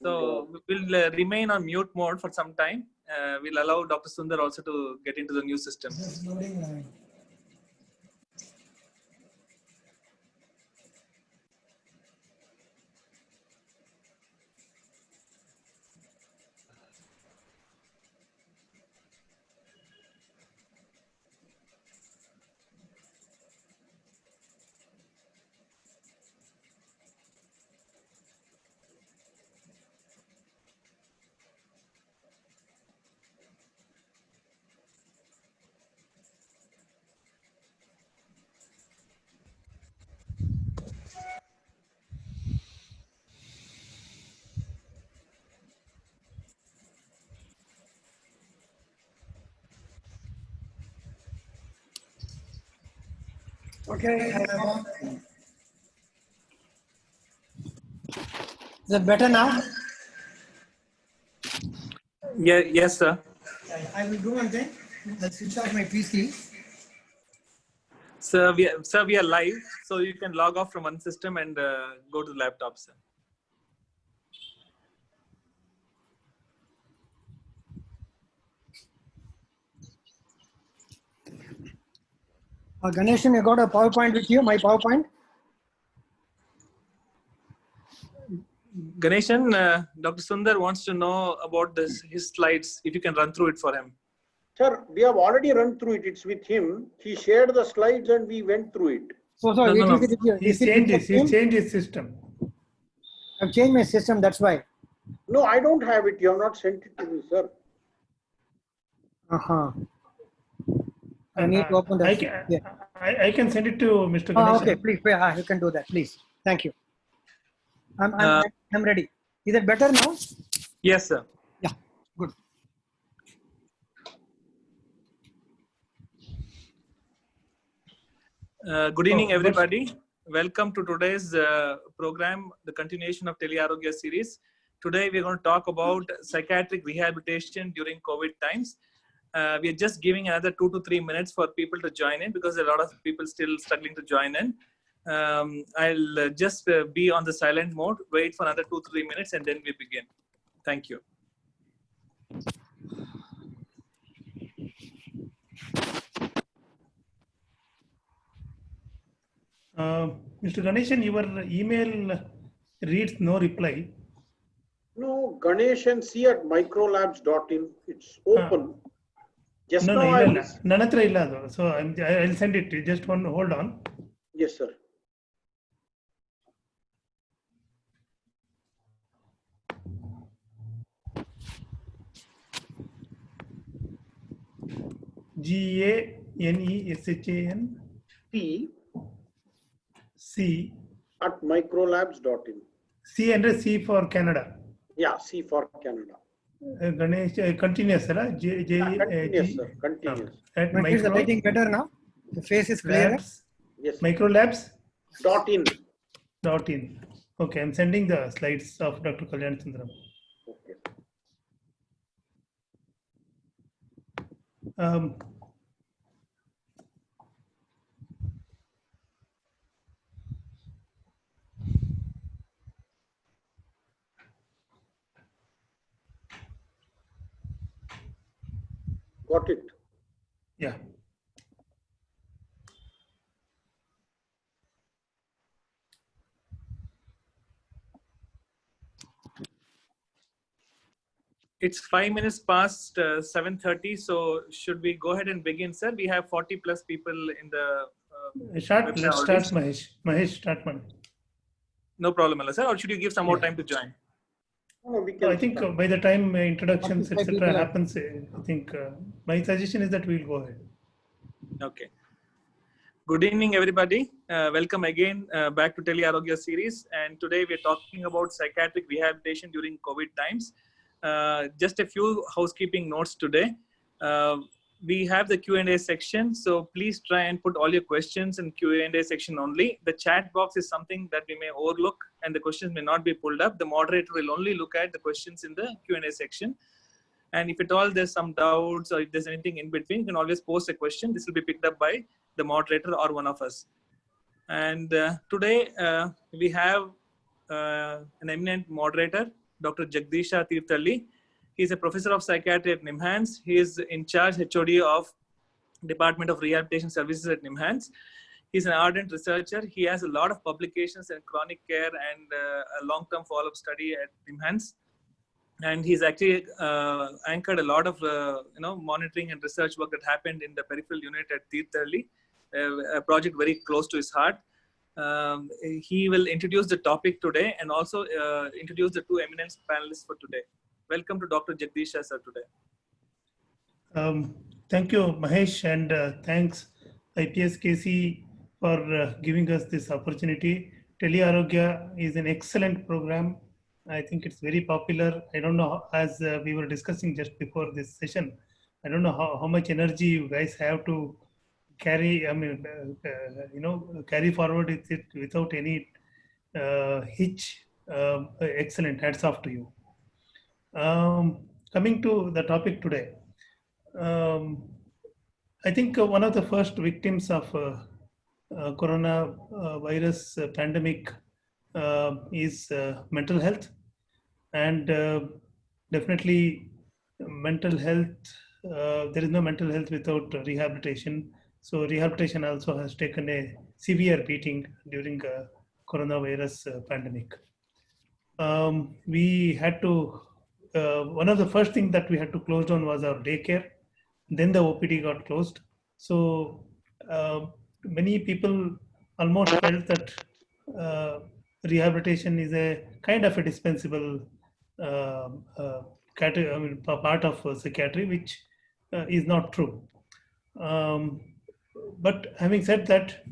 So we'll remain on mute mode for some time. We'll allow Dr. Sundar also to get into the new system. Just loading. Okay. Is that better now? Yeah, yes, sir. I will do one thing. I'll switch off my PC. Sir, we are live, so you can log off from one system and go to the laptop, sir. Ganeshan, you got a PowerPoint with you? My PowerPoint? Ganeshan, Dr. Sundar wants to know about his slides, if you can run through it for him. Sir, we have already run through it. It's with him. He shared the slides and we went through it. So, sorry, No. He's changed his system. I've changed my system, that's why. No, I don't have it. You have not sent it to me, sir. I need to open that. I can send it to Mr. Ganeshan. Okay, please, you can do that, please. Thank you. I'm ready. Is it better now? Yes, sir. Yeah, good. Good evening, everybody. Welcome to today's program, the continuation of Telearogya series. Today, we're going to talk about psychiatric rehabilitation during COVID times. We are just giving another 2 to 3 minutes for people to join in because a lot of people still struggling to join in. I'll just be on the silent mode, wait for another 2 to 3 minutes, and then we begin. Thank you. Mr. Ganeshan, your email reads no reply. No, Ganeshan c@microlabs.in. It's open. Just No, now Nanatra illa. So I'll send it. Just hold on. Yes, sir. GANESHAN P C @microlabs.in. C and C for Canada. Yeah, C for Canada. Ganesh continuous, right? Continuous, sir. Continuous. At Is the lighting better now? The face is clearer? Labs. Yes. Microlabs. .in. Okay, I'm sending the slides of Dr. Kalyan Sundaram. Okay. Got it. Yeah. It's 5 minutes past 7:30. So should we go ahead and begin, sir? We have 40 plus people in the Let's start, Mahesh. Mahesh, start one. No problem, sir. Or should you give some more time to join? No, we can I think by the time introductions, etc. happens, I think my suggestion is that we'll go ahead. Okay. Good evening, everybody. Welcome again back to Telearogya series. And today we're talking about psychiatric rehabilitation during COVID times. Just a few housekeeping notes today. We have the Q&A section, so please try and put all your questions in Q&A section only. The chat box is something that we may overlook and the questions may not be pulled up. The moderator will only look at the questions in the Q&A section. And if at all there's some doubts or if there's anything in between, you can always post a question. This will be picked up by the moderator or one of us. And today we have an eminent moderator, Dr. Jagdisha Tirthalli. He is a professor of psychiatry at NIMHANS. He is in charge HOD of Department of Rehabilitation Services at NIMHANS. He's an ardent researcher. He has a lot of publications in chronic care and a long-term follow-up study at NIMHANS. And he's actually anchored a lot of monitoring and research work that happened in the peripheral unit at Tirthalli, a project very close to his heart. He will introduce the topic today and also introduce the two eminent panelists for today. Welcome to Dr. Jagdisha sir today. Thank you, Mahesh, and thanks IPSKC for giving us this opportunity. Tele-Arogya is an excellent program. I think it's very popular. I don't know, as we were discussing just before this session, I don't know how much energy you guys have to carry, carry forward with it without any hitch. Excellent, hats off to you. Coming to the topic today, I think one of the first victims of coronavirus pandemic is mental health, and definitely mental health. There is no mental health without rehabilitation. So rehabilitation also has taken a severe beating during coronavirus pandemic. We had to. One of the first things that we had to close down was our daycare. Then the OPD got closed. So many people almost felt that rehabilitation is a kind of a dispensable part of psychiatry, which is not true. But having said that,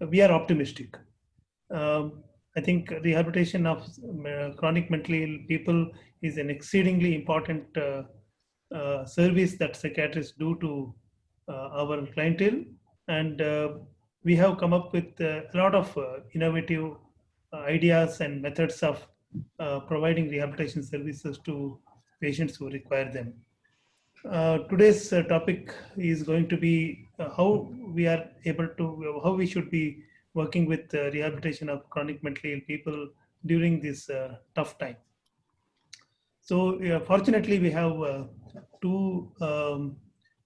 we are optimistic. I think rehabilitation of chronic mentally ill people is an exceedingly important service that psychiatrists do to our clientele, and we have come up with a lot of innovative ideas and methods of providing rehabilitation services to patients who require them. Today's topic is going to be how we should be working with rehabilitation of chronic mentally ill people during this tough time. So fortunately, we have two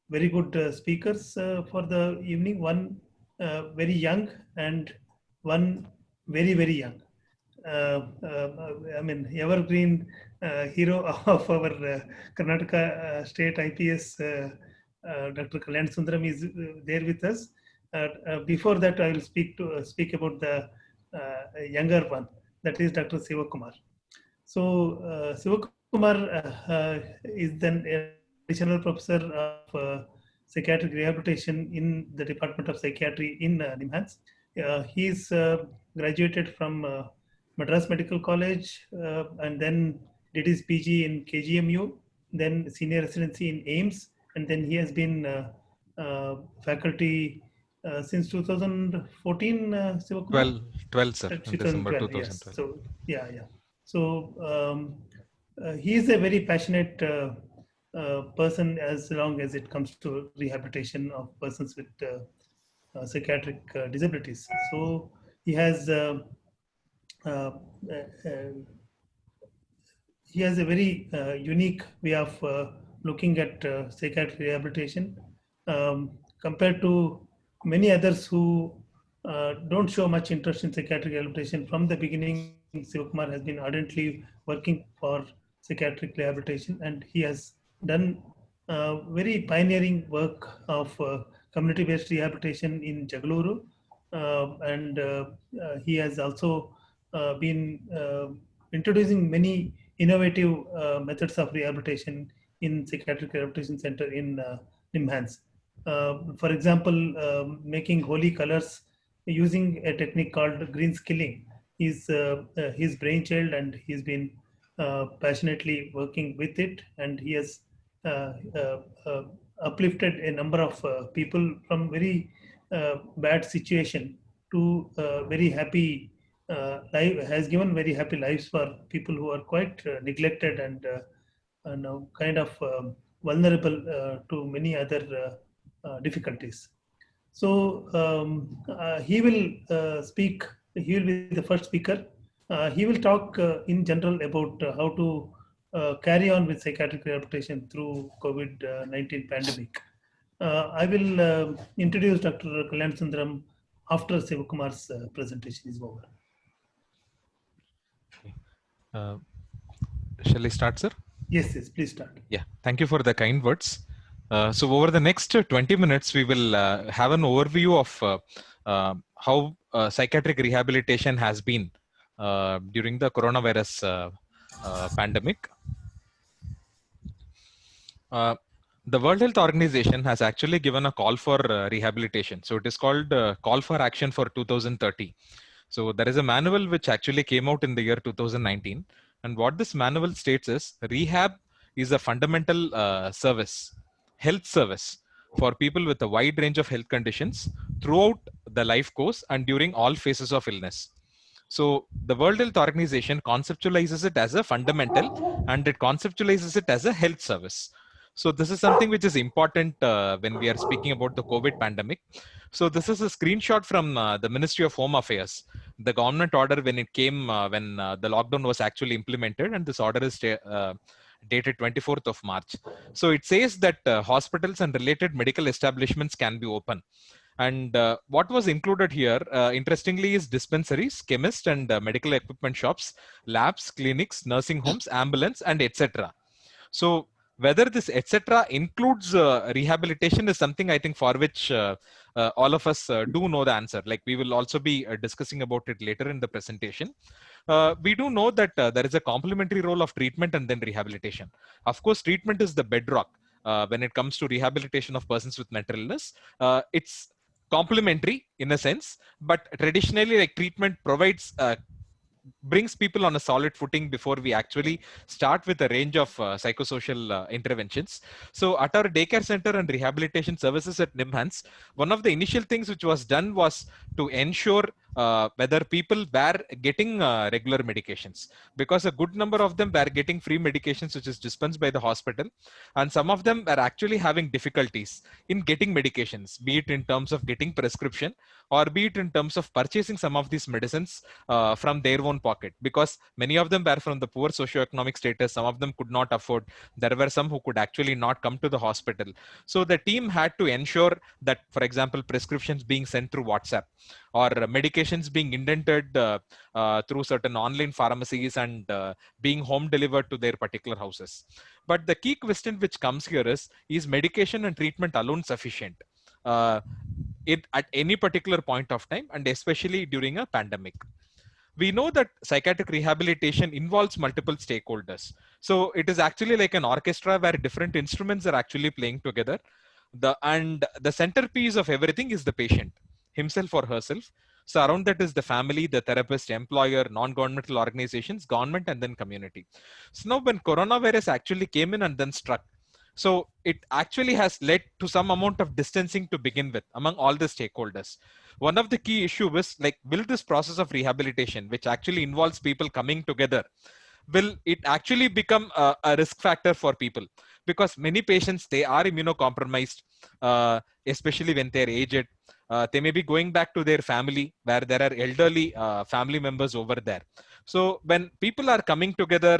very good speakers for the evening. One very young and one very, very young. Evergreen hero of our Karnataka State IPS, Dr. Kalyan Sundaram is there with us. Before that, I will speak about the younger one, that is Dr. Sivakumar. So Sivakumar is then a additional professor of psychiatric rehabilitation in the Department of Psychiatry in NIMHANS. He is graduated from Madras Medical College and then did his PG in KGMU, then senior residency in AIIMS, and then he has been faculty since 2014. 12, sir. December 2012. Yes. So yeah. So he is a very passionate person as long as it comes to rehabilitation of persons with psychiatric disabilities. So he has a very unique way of looking at psychiatric rehabilitation compared to many others who don't show much interest in psychiatric rehabilitation. From the beginning, Sivakumar has been ardently working for psychiatric rehabilitation, and he has done very pioneering work of community-based rehabilitation in Jagaluru, and he has also been introducing many innovative methods of rehabilitation in Psychiatric Rehabilitation Center in NIMHANS. For example, making holy colors using a technique called green skilling is his brainchild, and he's been passionately working with it, and he has uplifted a number of people from very bad situation to very happy life, has given very happy lives for people who are quite neglected and kind of vulnerable to many other difficulties. So he will speak. He will be the first speaker. He will talk in general about how to carry on with psychiatric rehabilitation through COVID-19 pandemic. I will introduce Dr. Kalyan Sundaram after Sivakumar's presentation is over. Shall I start, sir? Yes, please start. Yeah, thank you for the kind words. So over the next 20 minutes, we will have an overview of how psychiatric rehabilitation has been during the coronavirus pandemic. The World Health Organization has actually given a call for rehabilitation. So it is called Call for Action for 2030. So there is a manual which actually came out in the year 2019. And what this manual states is rehab is a fundamental health service for people with a wide range of health conditions throughout the life course and during all phases of illness. So the World Health Organization conceptualizes it as a fundamental and it conceptualizes it as a health service. So this is something which is important when we are speaking about the COVID pandemic. So this is a screenshot from the Ministry of Home Affairs, the government order when it came, when the lockdown was actually implemented, and this order is dated 24th of March. So it says that hospitals and related medical establishments can be open. And what was included here, interestingly, is dispensaries, chemists and medical equipment shops, labs, clinics, nursing homes, ambulance, and etc. So whether this etc. includes rehabilitation is something I think for which all of us do know the answer. Like we will also be discussing about it later in the presentation. We do know that there is a complementary role of treatment and then rehabilitation. Of course, treatment is the bedrock when it comes to rehabilitation of persons with mental illness. It's complementary in a sense, but traditionally like treatment provides brings people on a solid footing before we actually start with a range of psychosocial interventions. So at our daycare center and rehabilitation services at NIMHANS, one of the initial things which was done was to ensure whether people were getting regular medications, because a good number of them were getting free medications which is dispensed by the hospital, and some of them were actually having difficulties in getting medications, be it in terms of getting prescription or be it in terms of purchasing some of these medicines from their own pocket, because many of them were from the poor socioeconomic status. Some of them could not afford. There were some who could actually not come to the hospital. So the team had to ensure that, for example, prescriptions being sent through WhatsApp or medications being indented through certain online pharmacies and being home delivered to their particular houses. But the key question which comes here is medication and treatment alone sufficient at any particular point of time, and especially during a pandemic? We know that psychiatric rehabilitation involves multiple stakeholders. So it is actually like an orchestra where different instruments are actually playing together. And the centerpiece of everything is the patient himself or herself. So around that is the family, the therapist, employer, non-governmental organizations, government, and then community. So now when coronavirus actually came in and then struck, so it actually has led to some amount of distancing to begin with among all the stakeholders. One of the key issues is like, will this process of rehabilitation, which actually involves people coming together, will it actually become a risk factor for people? Because many patients, they are immunocompromised, especially when they're aged. They may be going back to their family where there are elderly family members over there. So when people are coming together,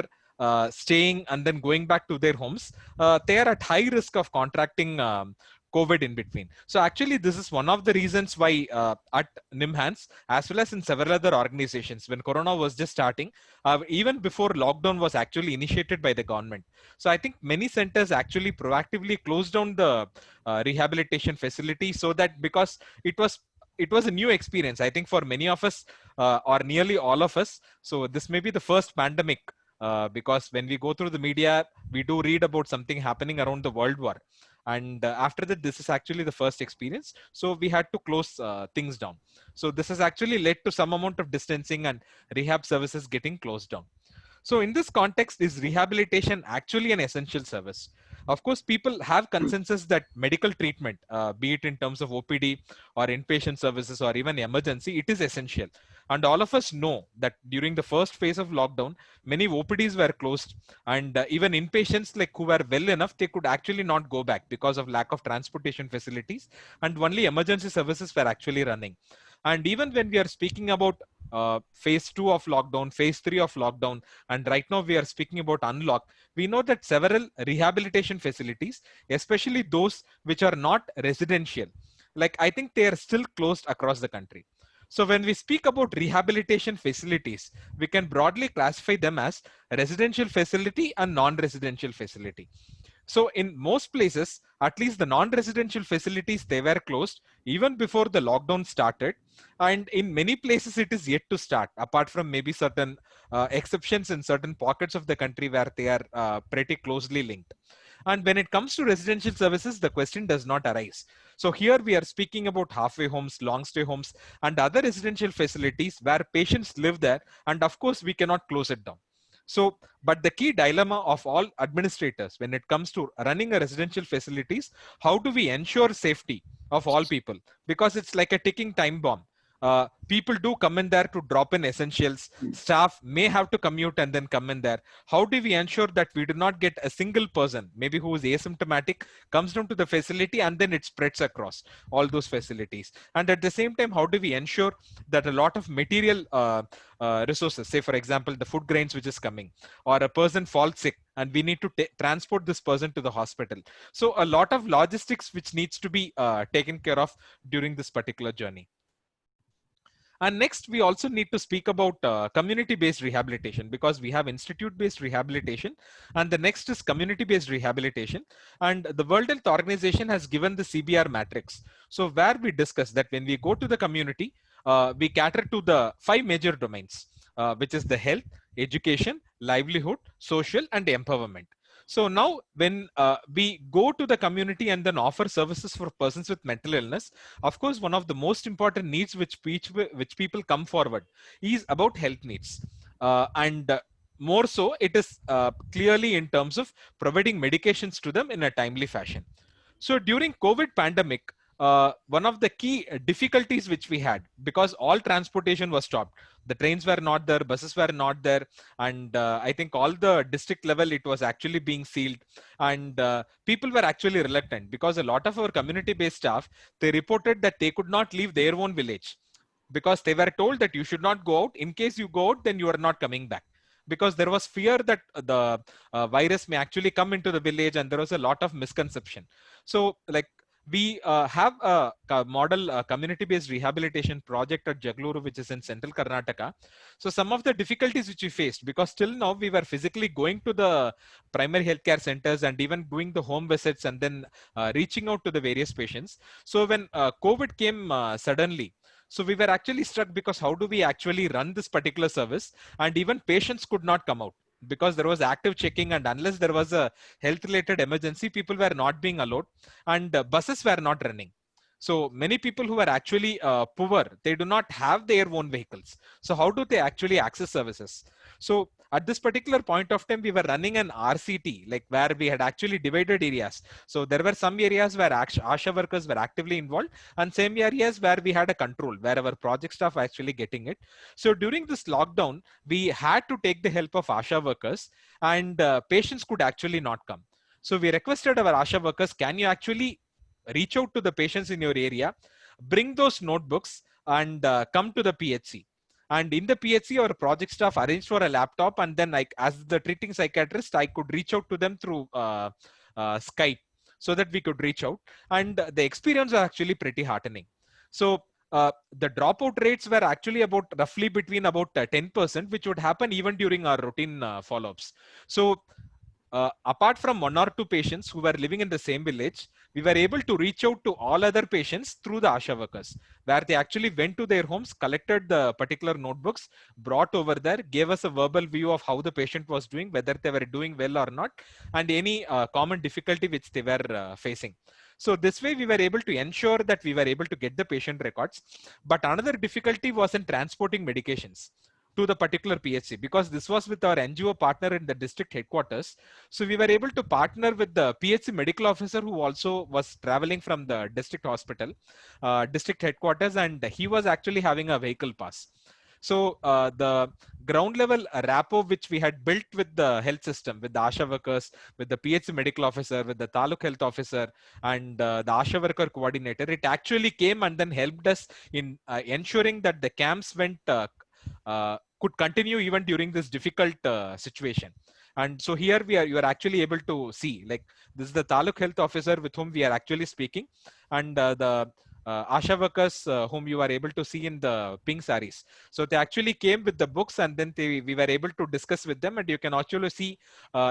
staying and then going back to their homes, they are at high risk of contracting COVID in between. So actually, this is one of the reasons why at NIMHANS, as well as in several other organizations, when Corona was just starting, even before lockdown was actually initiated by the government. So I think many centers actually proactively closed down the rehabilitation facility, so that because it was a new experience, I think, for many of us or nearly all of us. So this may be the first pandemic, because when we go through the media, we do read about something happening around the world war. And after that, this is actually the first experience. So we had to close things down. So this has actually led to some amount of distancing and rehab services getting closed down. So in this context, is rehabilitation actually an essential service? Of course, people have consensus that medical treatment, be it in terms of OPD or inpatient services or even emergency, it is essential. And all of us know that during the first phase of lockdown, many OPDs were closed, and even inpatients like who were well enough, they could actually not go back because of lack of transportation facilities, and only emergency services were actually running. And even when we are speaking about phase 2 of lockdown, phase 3 of lockdown, and right now we are speaking about unlock, we know that several rehabilitation facilities, especially those which are not residential, like I think they are still closed across the country. So when we speak about rehabilitation facilities, we can broadly classify them as residential facility and non-residential facility. So in most places, at least the non-residential facilities, they were closed even before the lockdown started. And in many places, it is yet to start, apart from maybe certain exceptions in certain pockets of the country where they are pretty closely linked. And when it comes to residential services, the question does not arise. So here we are speaking about halfway homes, long stay homes, and other residential facilities where patients live there. And of course, we cannot close it down. So, but the key dilemma of all administrators when it comes to running a residential facilities, how do we ensure safety of all people? Because it's like a ticking time bomb. People do come in there to drop in essentials. Staff may have to commute and then come in there. How do we ensure that we do not get a single person, maybe who is asymptomatic, comes down to the facility and then it spreads across all those facilities? And at the same time, how do we ensure that a lot of material resources, say for example, the food grains which is coming, or a person falls sick and we need to transport this person to the hospital. So a lot of logistics which needs to be taken care of during this particular journey. And next, we also need to speak about community-based rehabilitation, because we have institute-based rehabilitation, and the next is community-based rehabilitation. And the World Health Organization has given the CBR matrix. So where we discuss that when we go to the community, we cater to the 5 major domains, which is the health, education, livelihood, social, and empowerment. So now when we go to the community and then offer services for persons with mental illness, of course, one of the most important needs which people come forward is about health needs. More so, it is clearly in terms of providing medications to them in a timely fashion. So during COVID pandemic, one of the key difficulties which we had, because all transportation was stopped, the trains were not there, buses were not there, and I think all the district level, it was actually being sealed, and people were actually reluctant, because a lot of our community-based staff, they reported that they could not leave their own village, because they were told that you should not go out. In case you go out, then you are not coming back, because there was fear that the virus may actually come into the village, and there was a lot of misconception. So like, we have a model community-based rehabilitation project at Jagluru, which is in central Karnataka. So some of the difficulties which we faced, because till now we were physically going to the primary healthcare centers and even doing the home visits and then reaching out to the various patients. So when COVID came suddenly, so we were actually struck, because how do we actually run this particular service? And even patients could not come out, because there was active checking, and unless there was a health related emergency, people were not being allowed, and buses were not running. So many people who are actually poor, they do not have their own vehicles. So how do they actually access services? So at this particular point of time, we were running an RCT, like where we had actually divided areas. So there were some areas where ASHA workers were actively involved, and same areas where we had a control, where our project staff were actually getting it. So during this lockdown, we had to take the help of ASHA workers, and patients could actually not come. So we requested our ASHA workers, can you actually reach out to the patients in your area, bring those notebooks, and come to the PHC. And in the PHC, our project staff arranged for a laptop, and then as the treating psychiatrist, I could reach out to them through Skype, so that we could reach out. And the experience was actually pretty heartening. So the dropout rates were actually about roughly between about 10%, which would happen even during our routine follow-ups. So apart from 1 or 2 patients who were living in the same village, we were able to reach out to all other patients through the ASHA workers, where they actually went to their homes, collected the particular notebooks, brought over there, gave us a verbal view of how the patient was doing, whether they were doing well or not, and any common difficulty which they were facing. So this way we were able to ensure that we were able to get the patient records. But another difficulty was in transporting medications to the particular PHC, because this was with our NGO partner in the district headquarters. So we were able to partner with the PHC medical officer, who also was traveling from the district hospital, district headquarters, and he was actually having a vehicle pass. So the ground level rapport which we had built with the health system, with the ASHA workers, with the PHC medical officer, with the Taluk health officer, and the ASHA worker coordinator, it actually came and then helped us in ensuring that the camps could continue even during this difficult situation. And so here you are actually able to see, like, this is the Taluk health officer with whom we are actually speaking, and the ASHA workers whom you are able to see in the pink saris. So they actually came with the books, and then we were able to discuss with them, and you can actually see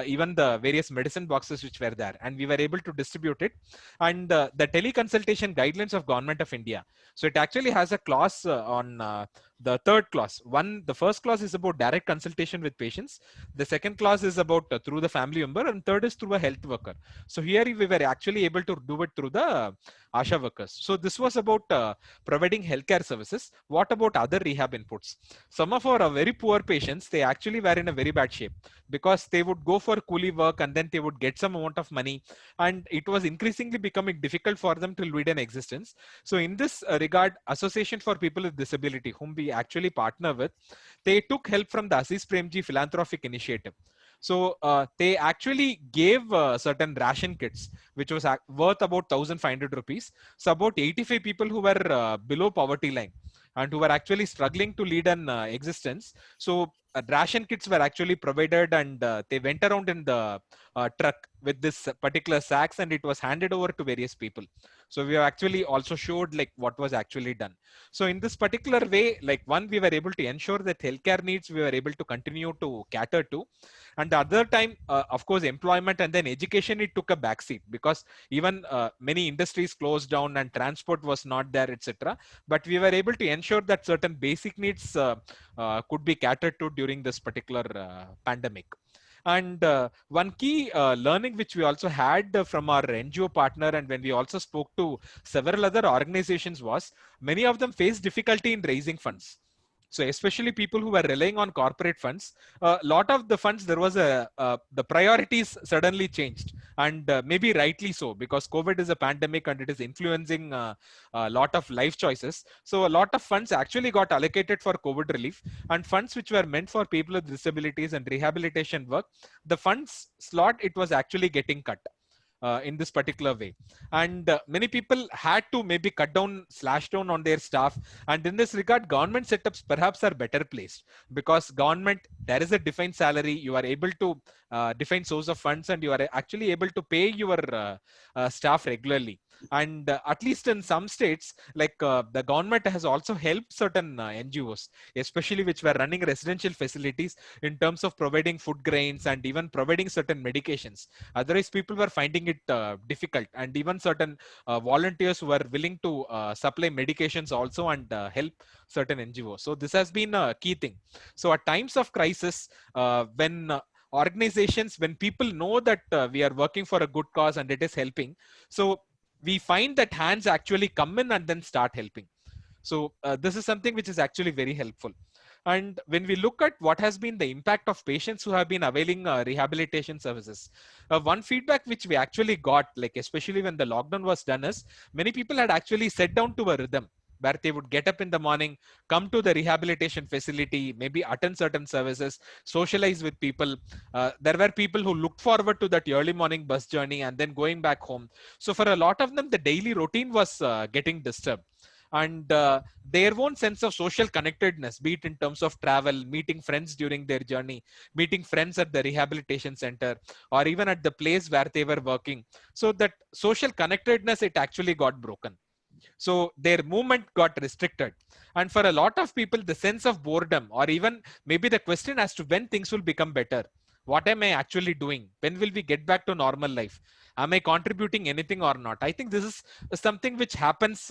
even the various medicine boxes which were there, and we were able to distribute it. And the teleconsultation guidelines of Government of India. So it actually has a clause on the third clause. The first clause is about direct consultation with patients. The second clause is about through the family member, and third is through a health worker. So here we were actually able to do it through the ASHA workers. So this was about providing healthcare services. What about other rehab inputs? Some of our very poor patients, they actually were in a very bad shape because they would go for coolie work and then they would get some amount of money, and it was increasingly becoming difficult for them to lead an existence. So in this regard, Association for People with Disability, whom we actually partner with, they took help from the Aziz Premji Philanthropic Initiative. So they actually gave certain ration kits, which was worth about 1,500 rupees. So about 85 people who were below poverty line and who were actually struggling to lead an existence. So ration kits were actually provided, and they went around in the truck with this particular sacks, and it was handed over to various people. So we have actually also showed like what was actually done. So in this particular way, like, one, we were able to ensure that healthcare needs we were able to continue to cater to, and the other time, of course, employment and then education, it took a backseat because even many industries closed down and transport was not there, etc. But we were able to ensure that certain basic needs could be catered to during this particular pandemic. And one key learning which we also had from our NGO partner, and when we also spoke to several other organizations, was many of them faced difficulty in raising funds. So especially people who were relying on corporate funds, a lot of the funds, there was the priorities suddenly changed, and maybe rightly so, because COVID is a pandemic and it is influencing a lot of life choices. So a lot of funds actually got allocated for COVID relief, and funds which were meant for people with disabilities and rehabilitation work, the funds slot, it was actually getting cut. In this particular way, and many people had to maybe slash down on their staff. And in this regard, government setups perhaps are better placed, because government, there is a defined salary, you are able to define source of funds, and you are actually able to pay your staff regularly. And at least in some states, like the government has also helped certain NGOs, especially which were running residential facilities, in terms of providing food grains and even providing certain medications. Otherwise, people were finding it difficult, and even certain volunteers were willing to supply medications also and help certain NGOs. So this has been a key thing. So at times of crisis, when organizations, when people know that we are working for a good cause and it is helping, so we find that hands actually come in and then start helping. So this is something which is actually very helpful. And when we look at what has been the impact of patients who have been availing rehabilitation services, one feedback which we actually got, like especially when the lockdown was done, is many people had actually set down to a rhythm where they would get up in the morning, come to the rehabilitation facility, maybe attend certain services, socialize with people. There were people who looked forward to that early morning bus journey and then going back home. So for a lot of them, the daily routine was getting disturbed. And their own sense of social connectedness, be it in terms of travel, meeting friends during their journey, meeting friends at the rehabilitation center, or even at the place where they were working. So that social connectedness, it actually got broken. So their movement got restricted. And for a lot of people, the sense of boredom, or even maybe the question as to when things will become better. What am I actually doing? When will we get back to normal life? Am I contributing anything or not? I think this is something which happens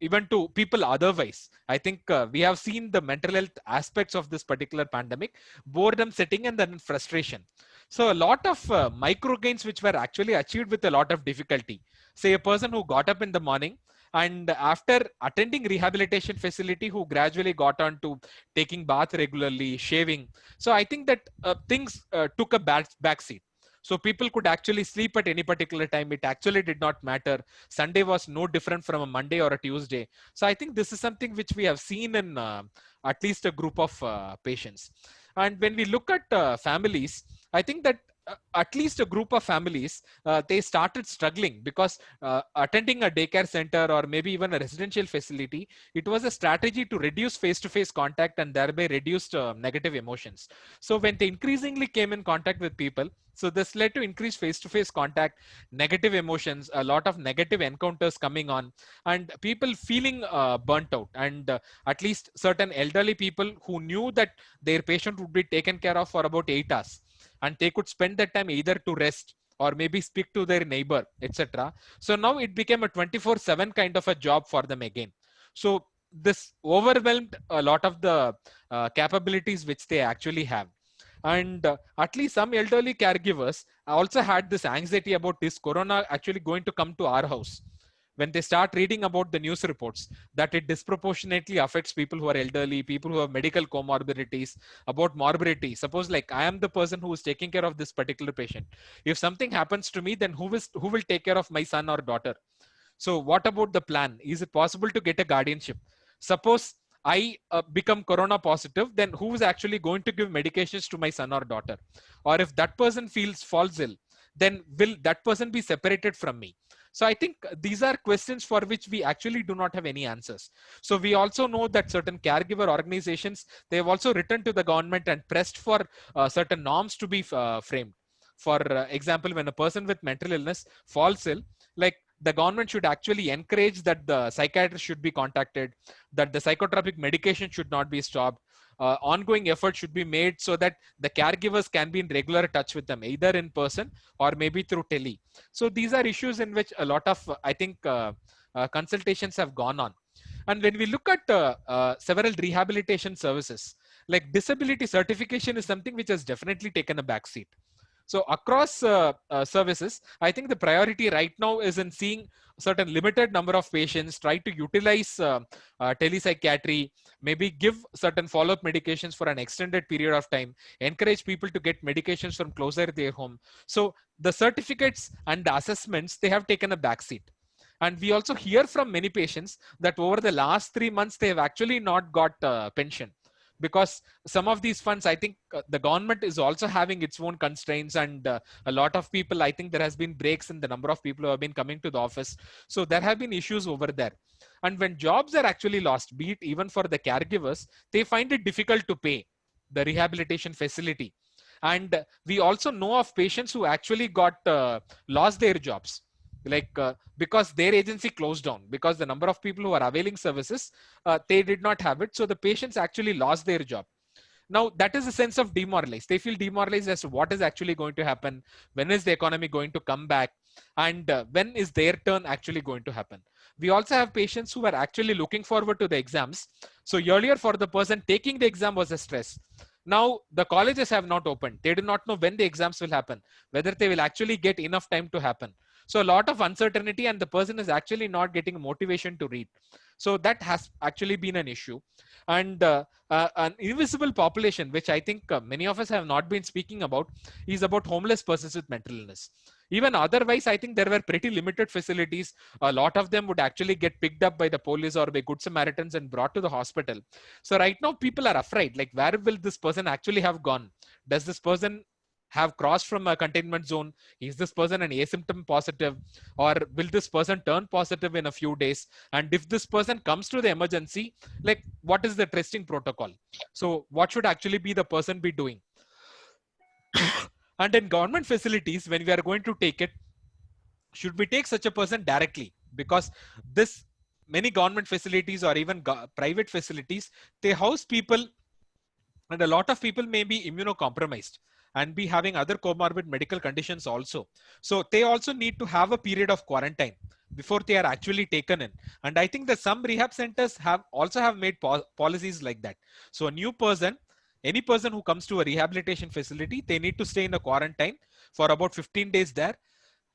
even to people otherwise. I think we have seen the mental health aspects of this particular pandemic, boredom setting and then frustration. So a lot of micro gains which were actually achieved with a lot of difficulty. Say a person who got up in the morning, and after attending rehabilitation facility, who gradually got on to taking bath regularly, shaving. So I think that things took a back seat. So people could actually sleep at any particular time. It actually did not matter. Sunday was no different from a Monday or a Tuesday. So I think this is something which we have seen in at least a group of patients. And when we look at families, I think that at least a group of families, they started struggling because attending a daycare center or maybe even a residential facility, it was a strategy to reduce face-to-face contact and thereby reduce negative emotions. So when they increasingly came in contact with people, so this led to increased face-to-face contact, negative emotions, a lot of negative encounters coming on, and people feeling burnt out. And at least certain elderly people who knew that their patient would be taken care of for about 8 hours, and they could spend that time either to rest or maybe speak to their neighbor, etc. So now it became a 24/7 kind of a job for them again. So this overwhelmed a lot of the capabilities which they actually have. And at least some elderly caregivers also had this anxiety about this corona actually going to come to our house. When they start reading about the news reports that it disproportionately affects people who are elderly, people who have medical comorbidities, about morbidity. Suppose like I am the person who is taking care of this particular patient. If something happens to me, then who will take care of my son or daughter? So what about the plan? Is it possible to get a guardianship? Suppose I become corona positive, then who is actually going to give medications to my son or daughter? Or if that person falls ill, then will that person be separated from me? So I think these are questions for which we actually do not have any answers. So we also know that certain caregiver organizations, they have also written to the government and pressed for certain norms to be framed. For example, when a person with mental illness falls ill, like the government should actually encourage that the psychiatrist should be contacted, that the psychotropic medication should not be stopped. Ongoing effort should be made so that the caregivers can be in regular touch with them, either in person or maybe through tele. So these are issues in which a lot of, I think, consultations have gone on. And when we look at several rehabilitation services, like disability certification is something which has definitely taken a backseat. So across services, I think the priority right now is in seeing certain limited number of patients, try to utilize telepsychiatry, maybe give certain follow-up medications for an extended period of time, encourage people to get medications from closer to their home. So the certificates and the assessments, they have taken a backseat. And we also hear from many patients that over the last 3 months, they have actually not got pension. Because some of these funds, I think the government is also having its own constraints, and a lot of people, I think there has been breaks in the number of people who have been coming to the office. So there have been issues over there. And when jobs are actually lost, be it even for the caregivers, they find it difficult to pay the rehabilitation facility. And we also know of patients who actually got lost their jobs. Like because their agency closed down, because the number of people who are availing services, they did not have it. So the patients actually lost their job. Now that is a sense of demoralized. They feel demoralized as to what is actually going to happen, when is the economy going to come back, and when is their turn actually going to happen. We also have patients who are actually looking forward to the exams. So earlier for the person taking the exam was a stress. Now the colleges have not opened. They do not know when the exams will happen, whether they will actually get enough time to happen. So a lot of uncertainty, and the person is actually not getting motivation to read. So that has actually been an issue. And an invisible population, which I think many of us have not been speaking about, is about homeless persons with mental illness. Even otherwise, I think there were pretty limited facilities. A lot of them would actually get picked up by the police or by Good Samaritans and brought to the hospital. So right now people are afraid, like where will this person actually have gone? Does this person have crossed from a containment zone? Is this person an asymptom positive, or will this person turn positive in a few days? And if this person comes to the emergency, like what is the testing protocol? So what should actually be the person be doing? And in government facilities, when we are going to take it, should we take such a person directly? Because this many government facilities or even private facilities, they house people, and a lot of people may be immunocompromised and be having other comorbid medical conditions also. So they also need to have a period of quarantine before they are actually taken in. And I think that some rehab centers have made policies like that. So a new person, any person who comes to a rehabilitation facility, they need to stay in a quarantine for about 15 days there.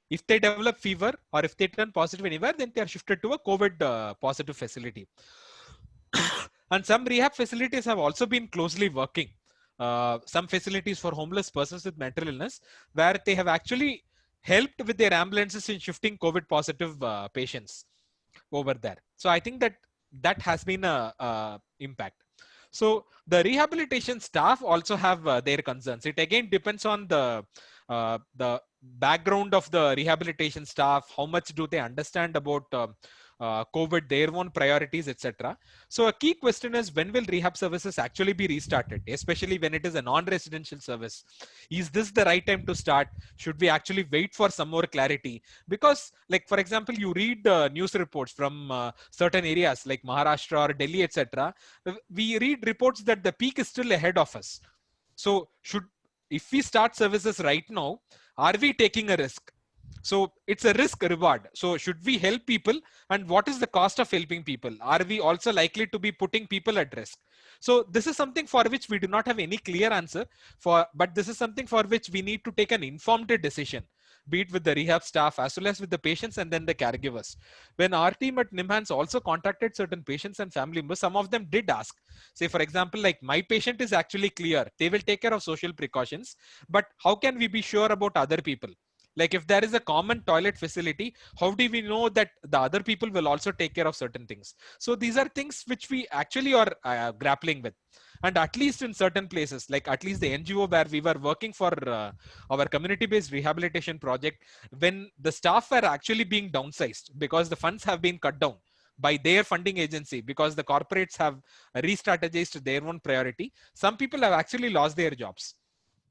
If they develop fever or if they turn positive anywhere, then they are shifted to a COVID positive facility. And some rehab facilities have also been closely working some facilities for homeless persons with mental illness, where they have actually helped with their ambulances in shifting COVID positive patients over there. So I think that that has been a impact. So the rehabilitation staff also have their concerns. It again depends on the background of the rehabilitation staff. How much do they understand about COVID, their own priorities, etc. So a key question is, when will rehab services actually be restarted, especially when it is a non-residential service? Is this the right time to start? Should we actually wait for some more clarity? Because, like, for example, you read news reports from certain areas like Maharashtra or Delhi, etc. We read reports that the peak is still ahead of us. So if we start services right now, are we taking a risk? So it's a risk reward. So should we help people, and what is the cost of helping people? Are we also likely to be putting people at risk? So this is something for which we do not have any clear answer for, but this is something for which we need to take an informed decision, be it with the rehab staff as well as with the patients and then the caregivers. When our team at NIMHANS also contacted certain patients and family members, some of them did ask, say for example, like, my patient is actually clear, they will take care of social precautions, but how can we be sure about other people? Like, if there is a common toilet facility, how do we know that the other people will also take care of certain things? So these are things which we actually are grappling with. And at least in certain places, like at least the NGO where we were working for our community-based rehabilitation project, when the staff were actually being downsized because the funds have been cut down by their funding agency, because the corporates have re-strategized their own priority, some people have actually lost their jobs.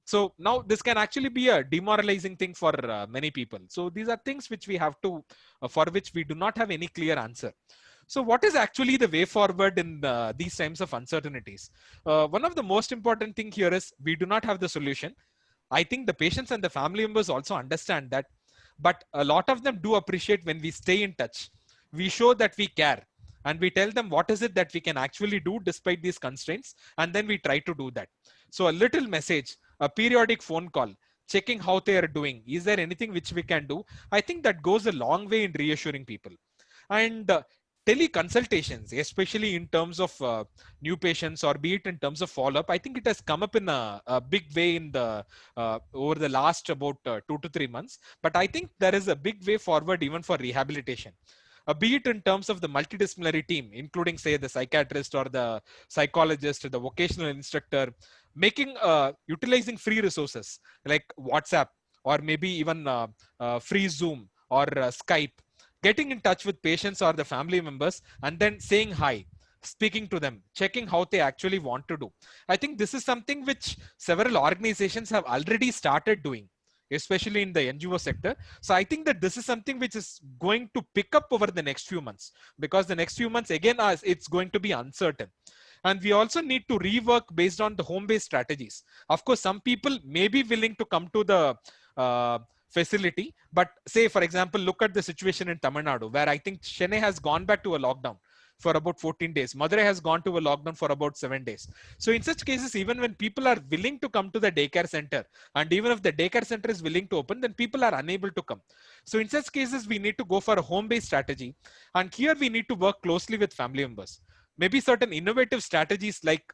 So now this can actually be a demoralizing thing for many people. So these are things which we have to, for which we do not have any clear answer. So what is actually the way forward in these times of uncertainties? One of the most important thing here is we do not have the solution. I think the patients and the family members also understand that, but a lot of them do appreciate when we stay in touch. We show that we care and we tell them what is it that we can actually do despite these constraints, and then we try to do that. So a little message, a periodic phone call, checking how they are doing. Is there anything which we can do? I think that goes a long way in reassuring people. And teleconsultations, especially in terms of new patients or be it in terms of follow-up, I think it has come up in a big way in the over the last about 2 to 3 months. But I think there is a big way forward even for rehabilitation. Be it in terms of the multidisciplinary team, including say the psychiatrist or the psychologist, the vocational instructor, making utilizing free resources like WhatsApp or maybe even free Zoom or Skype, getting in touch with patients or the family members and then saying hi, speaking to them, checking how they actually want to do. I think this is something which several organizations have already started doing, especially in the NGO sector. So I think that this is something which is going to pick up over the next few months, because the next few months again it's going to be uncertain. And we also need to rework based on the home-based strategies. Of course, some people may be willing to come to the facility, but say, for example, look at the situation in Tamil Nadu, where I think Chennai has gone back to a lockdown for about 14 days. Madurai has gone to a lockdown for about 7 days. So in such cases, even when people are willing to come to the daycare center, and even if the daycare center is willing to open, then people are unable to come. So in such cases, we need to go for a home-based strategy. And here we need to work closely with family members. Maybe certain innovative strategies like,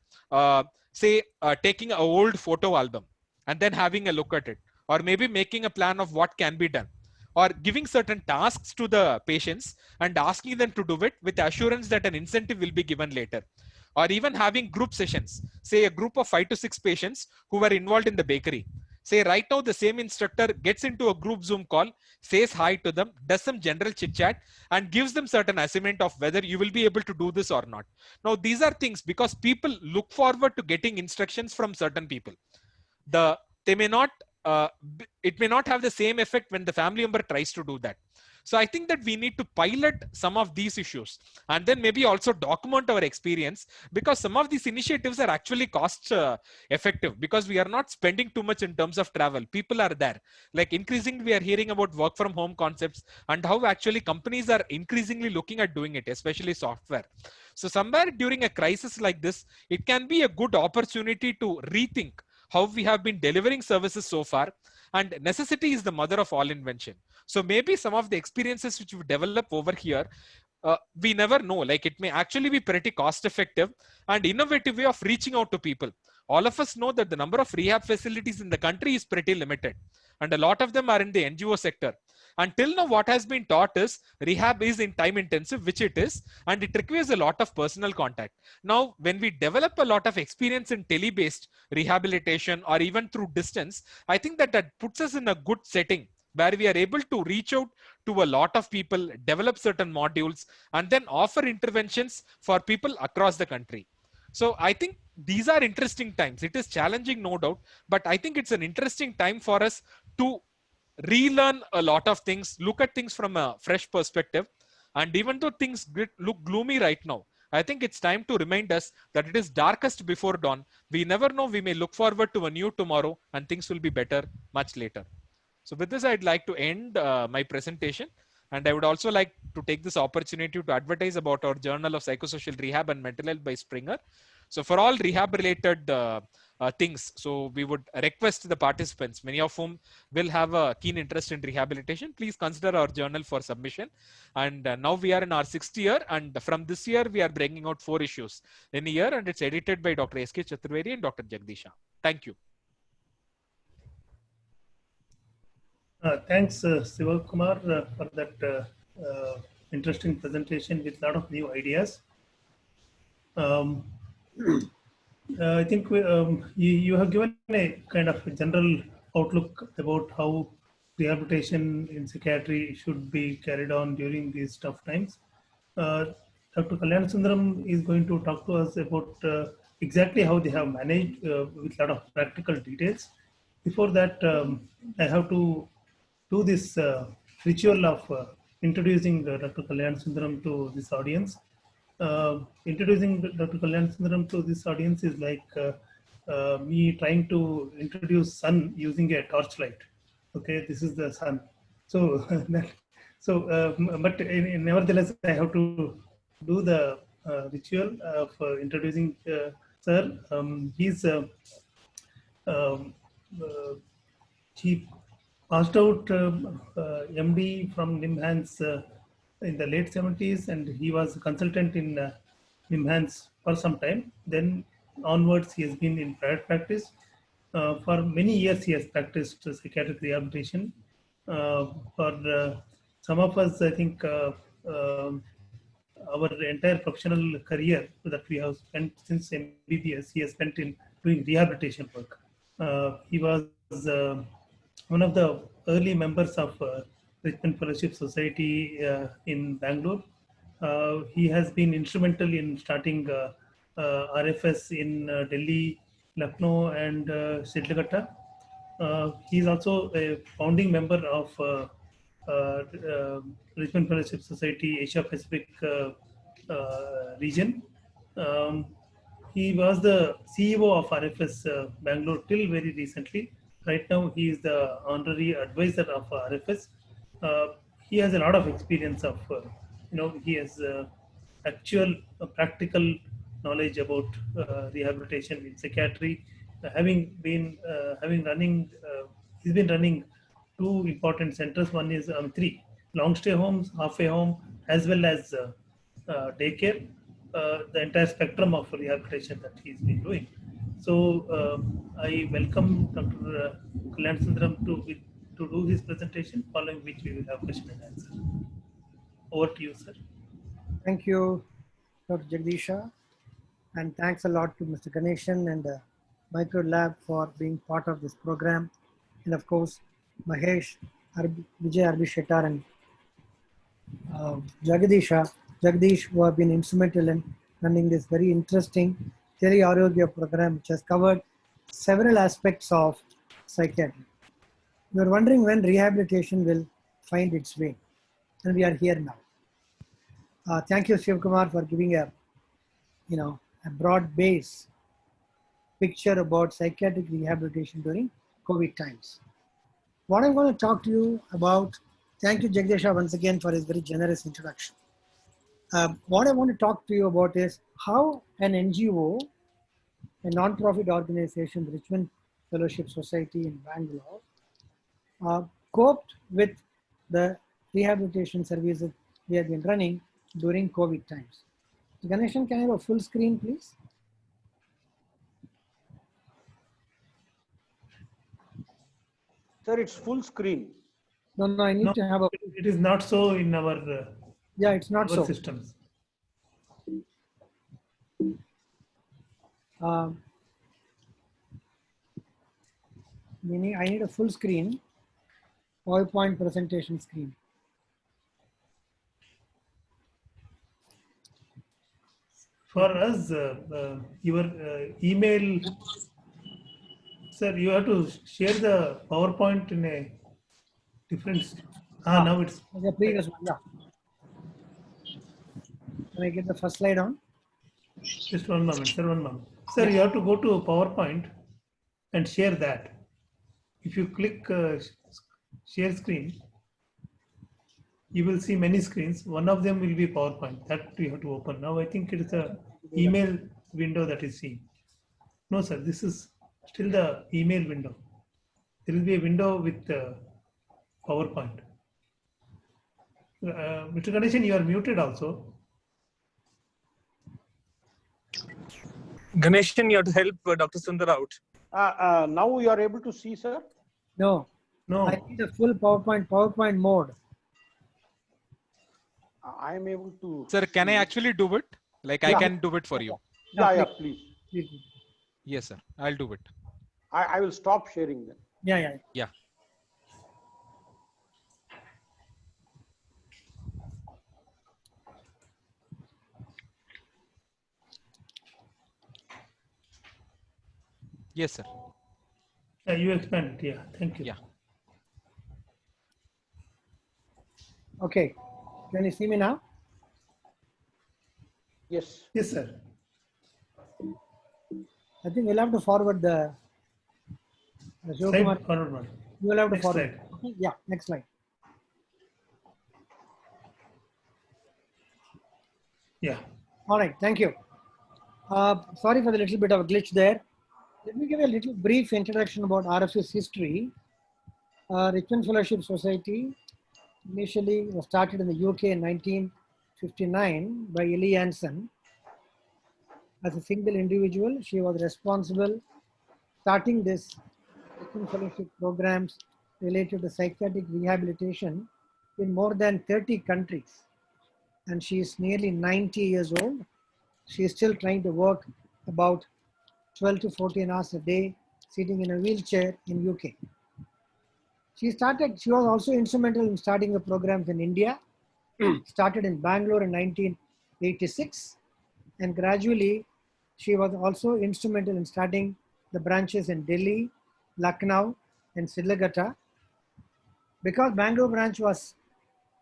taking an old photo album and then having a look at it, or maybe making a plan of what can be done, or giving certain tasks to the patients and asking them to do it with assurance that an incentive will be given later, or even having group sessions, say a group of 5 to 6 patients who were involved in the bakery. Say right now the same instructor gets into a group Zoom call, says hi to them, does some general chit chat and gives them certain assignment of whether you will be able to do this or not. Now these are things because people look forward to getting instructions from certain people. They may not, it may not have the same effect when the family member tries to do that. So I think that we need to pilot some of these issues and then maybe also document our experience, because some of these initiatives are actually cost effective, because we are not spending too much in terms of travel. People are there. Like increasingly we are hearing about work from home concepts and how actually companies are increasingly looking at doing it, especially software. So somewhere during a crisis like this, it can be a good opportunity to rethink how we have been delivering services so far. And necessity is the mother of all invention. So maybe some of the experiences which we develop over here, we never know, like it may actually be pretty cost effective and innovative way of reaching out to people all of us know that the number of rehab facilities in the country is pretty limited, and a lot of them are in the NGO sector. Until now, what has been taught is rehab is in time intensive, which it is, and it requires a lot of personal contact. Now, when we develop a lot of experience in tele-based rehabilitation or even through distance, I think that puts us in a good setting where we are able to reach out to a lot of people, develop certain modules, and then offer interventions for people across the country. So I think these are interesting times. It is challenging, no doubt, but I think it's an interesting time for us to relearn a lot of things, look at things from a fresh perspective. And even though things look gloomy right now, I think it's time to remind us that it is darkest before dawn. We never know, we may look forward to a new tomorrow and things will be better much later. So with this, I'd like to end my presentation. And I would also like to take this opportunity to advertise about our Journal of Psychosocial Rehab and Mental Health by Springer. So for all rehab related things, so we would request the participants, many of whom will have a keen interest in rehabilitation, please consider our journal for submission. And now we are in our 6th year, and from this year we are bringing out 4 issues in a year, and it's edited by Dr. S.K. Chaturvedi and Dr. Jagdisha. Thank you. Thanks, Siva Kumar, for that interesting presentation with a lot of new ideas. I think you have given a kind of a general outlook about how rehabilitation in psychiatry should be carried on during these tough times. Dr. Kalyan Sundaram is going to talk to us about exactly how they have managed with a lot of practical details. Before that, I have to do this ritual of introducing Dr. Kalyan Sundaram to this audience. Introducing Dr. Kalyan Sundaram to this audience is like me trying to introduce sun using a torchlight. Okay, this is the sun. So, but nevertheless, I have to do the ritual of introducing sir. He passed out MD from NIMHANS in the late 70s, and he was a consultant in NIMHANS for some time. Then onwards, he has been in private practice. For many years, he has practiced psychiatric rehabilitation. For some of us, I think our entire professional career that we have spent since MBBS, he has spent in doing rehabilitation work. He was one of the early members of Richmond Fellowship Society in Bangalore. He has been instrumental in starting RFS in Delhi, Lucknow, and Shitlaghatta. He is also a founding member of Richmond Fellowship Society Asia Pacific region. He was the CEO of RFS Bangalore till very recently. Right now, he is the honorary advisor of RFS. He has a lot of experience of, he has actual practical knowledge about rehabilitation in psychiatry. Having been he's been running 2 important centers. One is 3 long stay homes, halfway home, as well as daycare. The entire spectrum of rehabilitation that he's been doing. So I welcome Dr. Kalyan Sundaram to do his presentation, following which we will have question and answer. Over to you, sir. Thank you, Dr. Jagdisha, and thanks a lot to Mr. Ganeshan and the Micro Lab for being part of this program, and of course Mahesh, Vijay Arbishettar, and Jagdish, who have been instrumental in running this very interesting Tele Arogya program, which has covered several aspects of psychiatry. We are wondering when rehabilitation will find its way, and we are here now. Thank you, Shiv Kumar, for giving a broad base picture about psychiatric rehabilitation during COVID times. What I'm going to talk to you about, thank you Jagdisha once again for his very generous introduction. What I want to talk to you about is how an NGO, a non-profit organization, the Richmond Fellowship Society in Bangalore, coped with the rehabilitation services we have been running during COVID times. So Ganeshan, can I have a full screen, please? Sir, it's full screen. No, I need No, to have a. it is not so in Yeah, it's not our so. systems. Um, I need a full screen PowerPoint presentation screen. For us, your email, sir, you have to share the PowerPoint in a different. Now it's. The previous one, yeah. Can I get the first slide on? Just one moment, sir. One moment, sir. You have to go to PowerPoint and share that. If you click share screen, you will see many screens. One of them will be PowerPoint. That you have to open. Now I think it is a email window that is seen. No, sir. This is still the email window. There will be a window with PowerPoint. Mr. Ganeshan, you are muted also. Ganeshan, you have to help Dr. Sundar out. Now you are able to see, sir? No. No. I need a full PowerPoint mode. I am able to. Sir, can I actually do it? Like I Yeah. can do it for you. Yeah, please. Yes, sir. I'll do it. I will stop sharing them. Yeah. Yeah. Yes, sir. You expand it. Yeah. Thank you. Yeah. Okay. Can you see me now? Yes. Yes, sir. I think we'll have to forward the. Slide forward one. You will have to Next forward. slide. Okay, yeah, next slide. Yeah. All right, thank you. Sorry for the little bit of a glitch there. Let me give you a little brief introduction about RFS history. Richmond Fellowship Society initially was started in the UK in 1959 by Ellie Hansen. As a single individual, she was responsible starting this Richmond Fellowship programs related to psychiatric rehabilitation in more than 30 countries. And she is nearly 90 years old. She is still trying to work about 12 to 14 hours a day, sitting in a wheelchair in UK. She was also instrumental in starting the programs in India, started in Bangalore in 1986, and gradually she was also instrumental in starting the branches in Delhi, Lucknow, and Siddharghatta. Because Bangalore branch was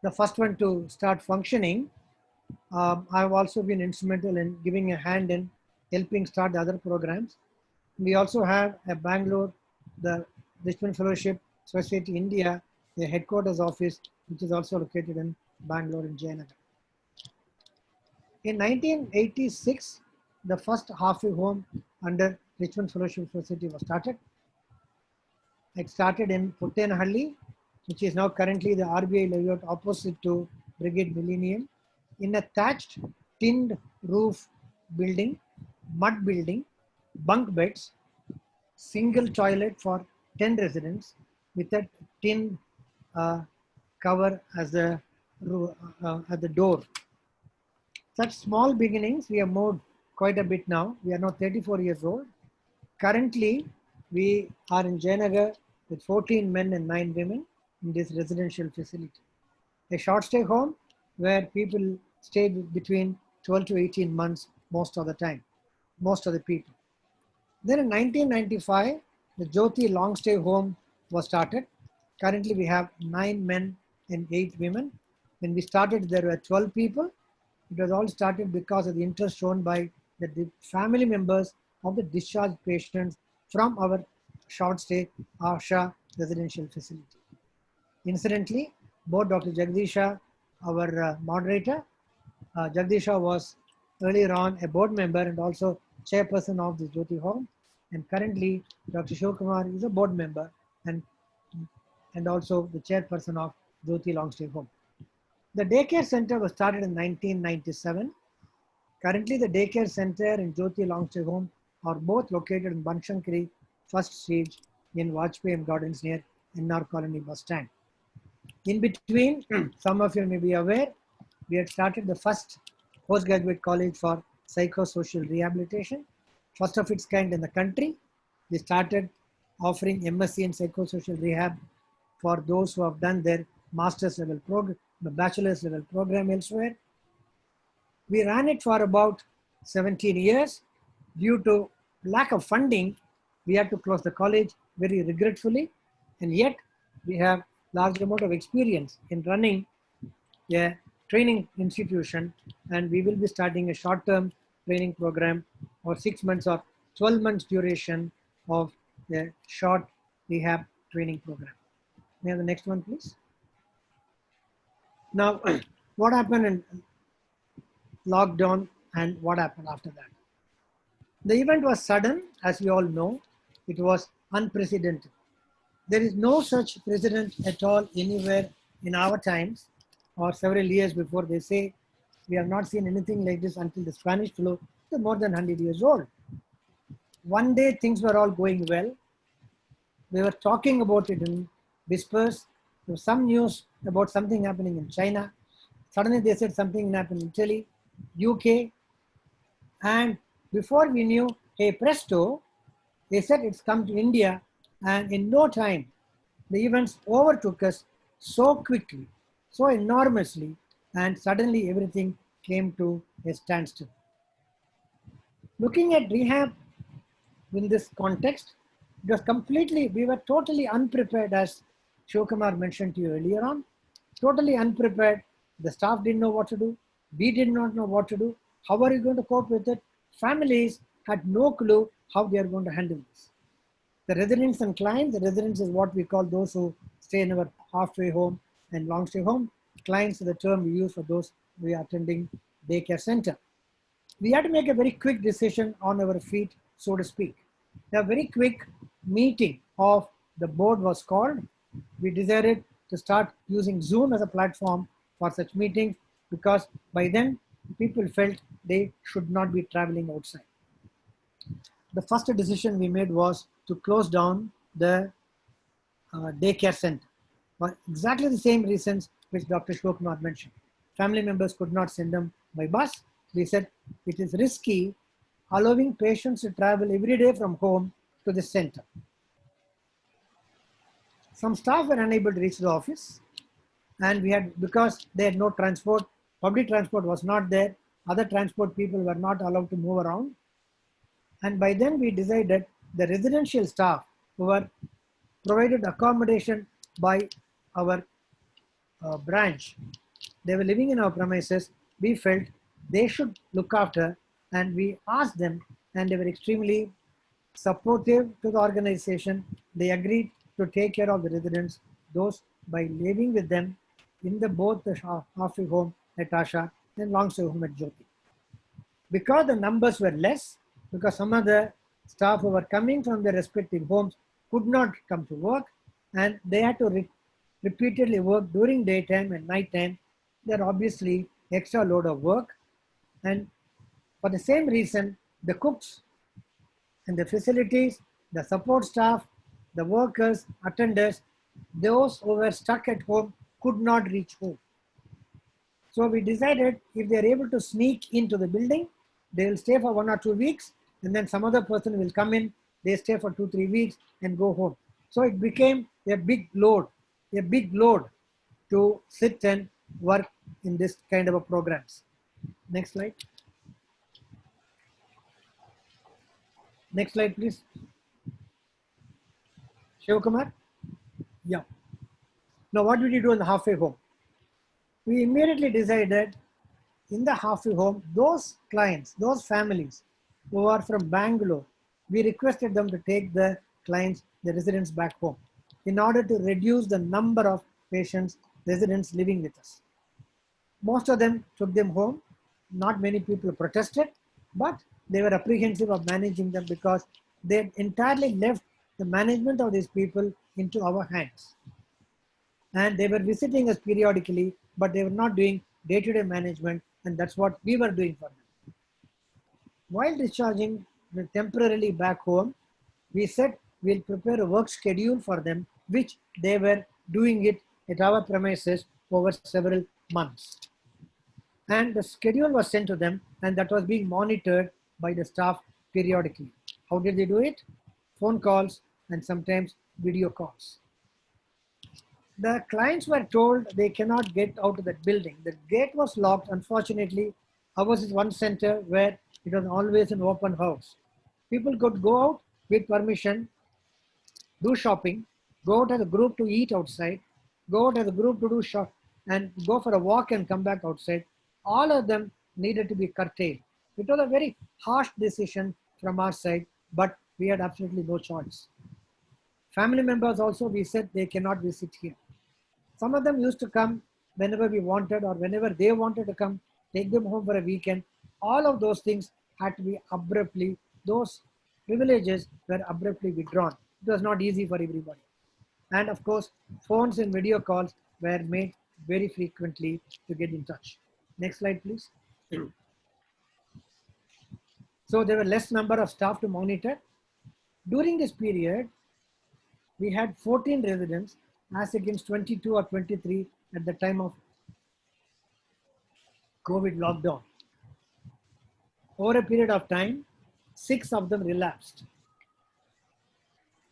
the first one to start functioning, I've also been instrumental in giving a hand in helping start the other programs. We also have a Bangalore, the Richmond Fellowship Society India, the headquarters office, which is also located in Bangalore in Jayanagar. In 1986, the first halfway home under Richmond Fellowship Society was started. It started in Puttenahalli, which is now currently the RBI layout opposite to Brigade Millennium, in a thatched tinned roof building, mud building, bunk beds, single toilet for 10 residents with a tin cover as the at the door. Such small beginnings, we have moved quite a bit now. We are now 34 years old. Currently, we are in Jayanagar with 14 men and 9 women in this residential facility. A short stay home where people stay between 12 to 18 months most of the time, most of the people. Then in 1995, the Jyoti long stay home was started. Currently, we have 9 men and 8 women. When we started, there were 12 people. It was all started because of the interest shown by the family members of the discharged patients from our short stay Asha residential facility. Incidentally, both Dr. Jagdisha, our moderator, Jagdisha was earlier on a board member and also chairperson of the Jyoti Home. And currently, Dr. Shivkumar is a board member and also the chairperson of Jyoti Long Stay Home. The daycare center was started in 1997. Currently, the daycare center and Jyoti Long Stay Home are both located in Banshankari, first stage in Vajpayee Gardens near NR Colony bus stand. In between, some of you may be aware, we had started the first postgraduate college for psychosocial rehabilitation, first of its kind in the country. We started offering MSc in psychosocial rehab for those who have done their master's level program, the bachelor's level program elsewhere. We ran it for about 17 years. Due to lack of funding, we had to close the college very regretfully, and yet we have large amount of experience in running a training institution, and we will be starting a short-term training program or 6 months or 12 months duration of a short rehab training program. May I have the next one, please? Now, what happened in lockdown and what happened after that? The event was sudden, as we all know. It was unprecedented. There is no such precedent at all anywhere in our times or several years before. They say we have not seen anything like this until the Spanish flu, is more than 100 years old. One day things were all going well. We were talking about it in whispers. There was some news about something happening in China. Suddenly they said something happened in Italy, UK, and before we knew, hey presto, they said it's come to India, and in no time, the events overtook us so quickly, so enormously, and suddenly everything came to a standstill. Looking at rehab in this context, it was completely, we were totally unprepared, as Shivakumar mentioned to you earlier on, totally unprepared. The staff didn't know what to do. We did not know what to do. How are you going to cope with it? Families had no clue how they are going to handle this. The residents and clients, the residents is what we call those who stay in our halfway home and long stay home. Clients is the term we use for those we are attending daycare center. We had to make a very quick decision on our feet, so to speak. A very quick meeting of the board was called. We decided to start using Zoom as a platform for such meetings because by then people felt they should not be traveling outside. The first decision we made was to close down the daycare center for exactly the same reasons which Dr. Shivakumar mentioned. Family members could not send them by bus. We said it is risky allowing patients to travel every day from home to the center. Some staff were unable to reach the office, and we had, because they had no transport, public transport was not there, other transport people were not allowed to move around. And by then we decided the residential staff who were provided accommodation by our branch, they were living in our premises, we felt they should look after, and we asked them, and they were extremely supportive to the organization. They agreed to take care of the residents, those by living with them in the both the halfway home at Asha and long stay home at Jyoti. Because the numbers were less, because some of the staff who were coming from their respective homes could not come to work, and they had to repeatedly work during daytime and nighttime, there are obviously extra load of work. And for the same reason, the cooks and the facilities, the support staff, the workers, attenders, those who were stuck at home could not reach home. So we decided if they are able to sneak into the building, they will stay for 1 or 2 weeks, and then some other person will come in, they stay for 2-3 weeks and go home. So it became a big load to sit and work in this kind of a programs. Next slide. Next slide, please. Shivakumar? Yeah. Now, what did we do in the halfway home? We immediately decided in the halfway home, those clients, those families who are from Bangalore, we requested them to take the clients, the residents back home in order to reduce the number of patients, residents living with us. Most of them took them home. Not many people protested, but they were apprehensive of managing them because they entirely left the management of these people into our hands. And they were visiting us periodically, but they were not doing day-to-day management, and that's what we were doing for them. While discharging them temporarily back home, we said we'll prepare a work schedule for them which they were doing it at our premises over several months. And the schedule was sent to them, and that was being monitored by the staff periodically. How did they do it? Phone calls and sometimes video calls. The clients were told they cannot get out of that building. The gate was locked. Unfortunately, ours is one center where it was always an open house. People could go out with permission, do shopping, go out as a group to eat outside, go out as a group to do shop, and go for a walk and come back outside. All of them needed to be curtailed. It was a very harsh decision from our side, but we had absolutely no choice. Family members also, we said they cannot visit here. Some of them used to come whenever we wanted or whenever they wanted to come, take them home for a weekend. All of those things had to be abruptly, those privileges were abruptly withdrawn. It was not easy for everybody. And of course, phones and video calls were made very frequently to get in touch. Next slide, please. So there were less number of staff to monitor. During this period, we had 14 residents as against 22 or 23 at the time of COVID lockdown. Over a period of time, 6 of them relapsed.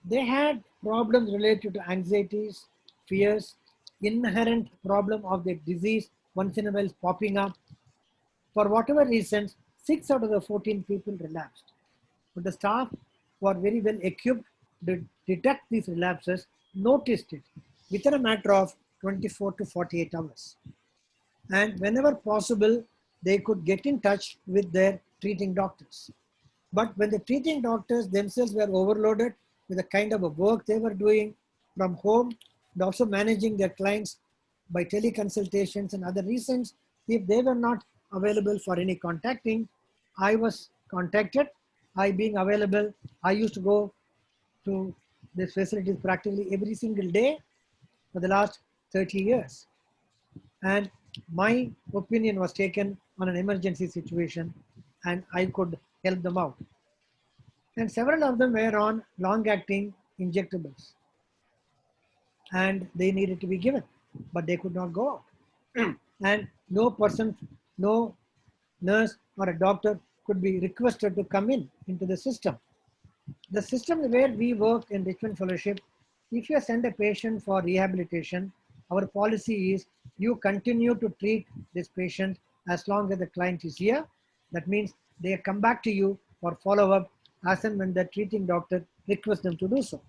They had problems related to anxieties, fears, inherent problem of their disease once in a while popping up. For whatever reasons, 6 out of the 14 people relapsed. But the staff were very well equipped to detect these relapses, noticed it within a matter of 24 to 48 hours. And whenever possible, they could get in touch with their treating doctors. But when the treating doctors themselves were overloaded with the kind of a work they were doing from home and also managing their clients by teleconsultations and other reasons, if they were not available for any contacting, I was contacted. I being available, I used to go to these facilities practically every single day for the last 30 years. And my opinion was taken on an emergency situation and I could help them out. And several of them were on long-acting injectables and they needed to be given, but they could not go out. And no person, no nurse or a doctor could be requested to come into the system. The system where we work in Richmond Fellowship, if you send a patient for rehabilitation, our policy is you continue to treat this patient as long as the client is here. That means they come back to you for follow-up as and when the treating doctor requests them to do so.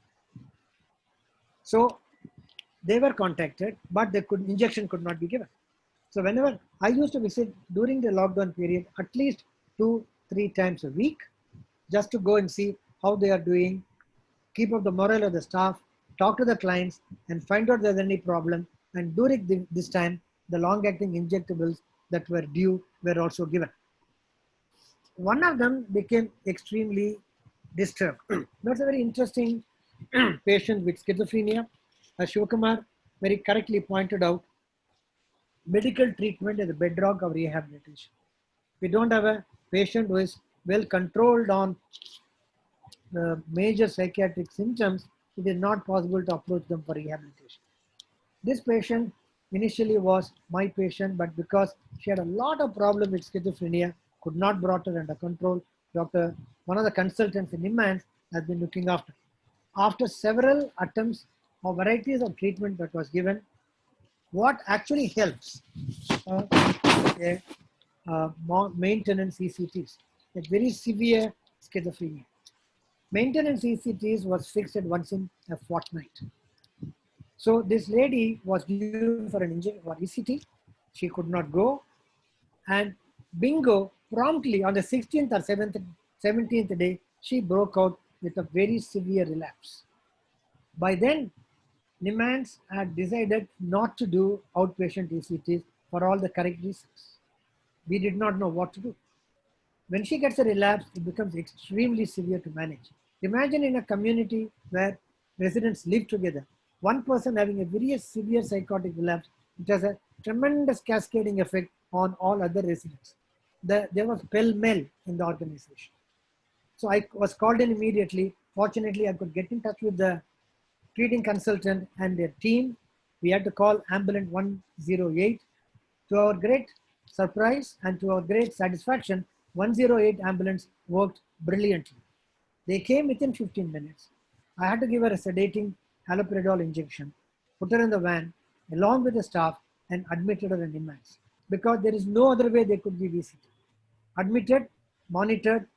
So they were contacted, but injection could not be given. So whenever I used to visit during the lockdown period, at least 2-3 times a week, just to go and see how they are doing, keep up the morale of the staff, talk to the clients and find out if there's any problem. And during this time, the long-acting injectables that were due were also given. One of them became extremely disturbed. That's a very interesting patient with schizophrenia. As Shivakumar very correctly pointed out, medical treatment is the bedrock of rehabilitation. We don't have a patient who is well controlled on the major psychiatric symptoms, it is not possible to approach them for rehabilitation. This patient initially was my patient, but because she had a lot of problem with schizophrenia, could not brought her under control. One of the consultants in Nimmans has been looking after. After several attempts or varieties of treatment that was given, what actually helps maintenance ECTs, a very severe schizophrenia. Maintenance ECTs was fixed once in a fortnight. So this lady was due for an injection for ECT. She could not go. And bingo, promptly on the 16th or 17th day, she broke out with a very severe relapse. By then, Nimmans had decided not to do outpatient ECTs for all the correct reasons. We did not know what to do. When she gets a relapse, it becomes extremely severe to manage. Imagine in a community where residents live together, one person having a very severe psychotic relapse, it has a tremendous cascading effect on all other residents. There was pell-mell in the organization. So I was called in immediately. Fortunately, I could get in touch with the treating consultant and their team. We had to call ambulance 108. To our great surprise and to our great satisfaction, 108 ambulance worked brilliantly. They came within 15 minutes. I had to give her a sedating haloperidol injection, put her in the van along with the staff and admitted her in IMAX because there is no other way they could be VCT. Admitted, monitored,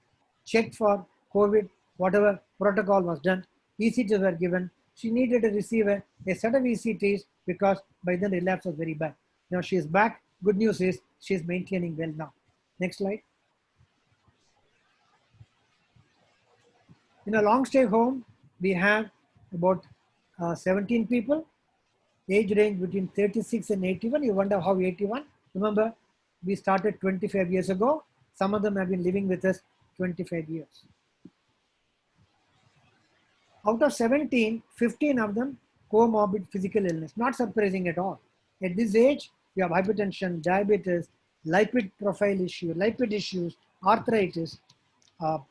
checked for COVID, whatever protocol was done, ECTs were given. She needed to receive a set of ECTs because by then relapse was very bad. Now she is back. Good news is she is maintaining well now. Next slide. In a long stay home, we have about 17 people, age range between 36 and 81. You wonder how 81? Remember, we started 25 years ago. Some of them have been living with us 25 years. Out of 17, 15 of them comorbid physical illness. Not surprising at all. At this age, we have hypertension, diabetes, lipid profile issue, lipid issues, arthritis,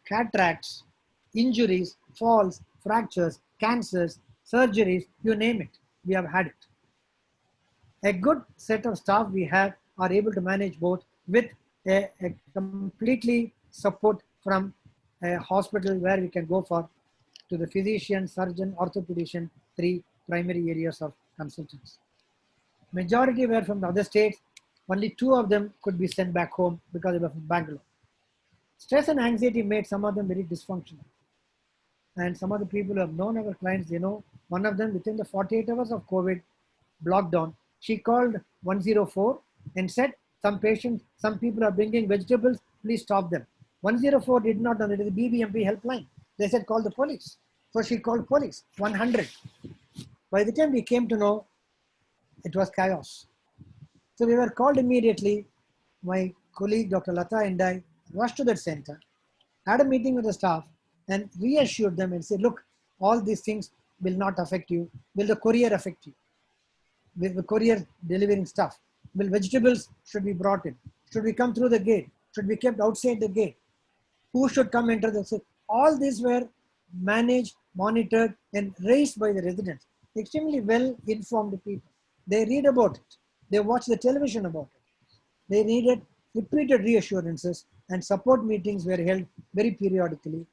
cataracts, injuries, falls, fractures, cancers, surgeries, you name it. We have had it. A good set of staff we have are able to manage both with a completely support from a hospital where we can go for to the physician, surgeon, orthopedician, 3 primary areas of consultants. Majority were from the other states. Only 2 of them could be sent back home because they were from Bangalore. Stress and anxiety made some of them very dysfunctional. And some of the people who have known our clients, they know one of them within the 48 hours of COVID lockdown, she called 104 and said, some patients, some people are bringing vegetables, please stop them. 104 did not know it is a BBMP helpline. They said, call the police. So she called police, 100. By the time we came to know, it was chaos. So we were called immediately. My colleague, Dr. Lata and I rushed to that center, had a meeting with the staff and reassured them and said, look, all these things will not affect you. Will the courier affect you? Will the courier delivering stuff? Will vegetables should be brought in? Should we come through the gate? Should be kept outside the gate? Who should come enter the city? All these were managed, monitored, and raised by the residents. Extremely well informed people. They read about it. They watch the television about it. They needed repeated reassurances and support meetings were held very periodically.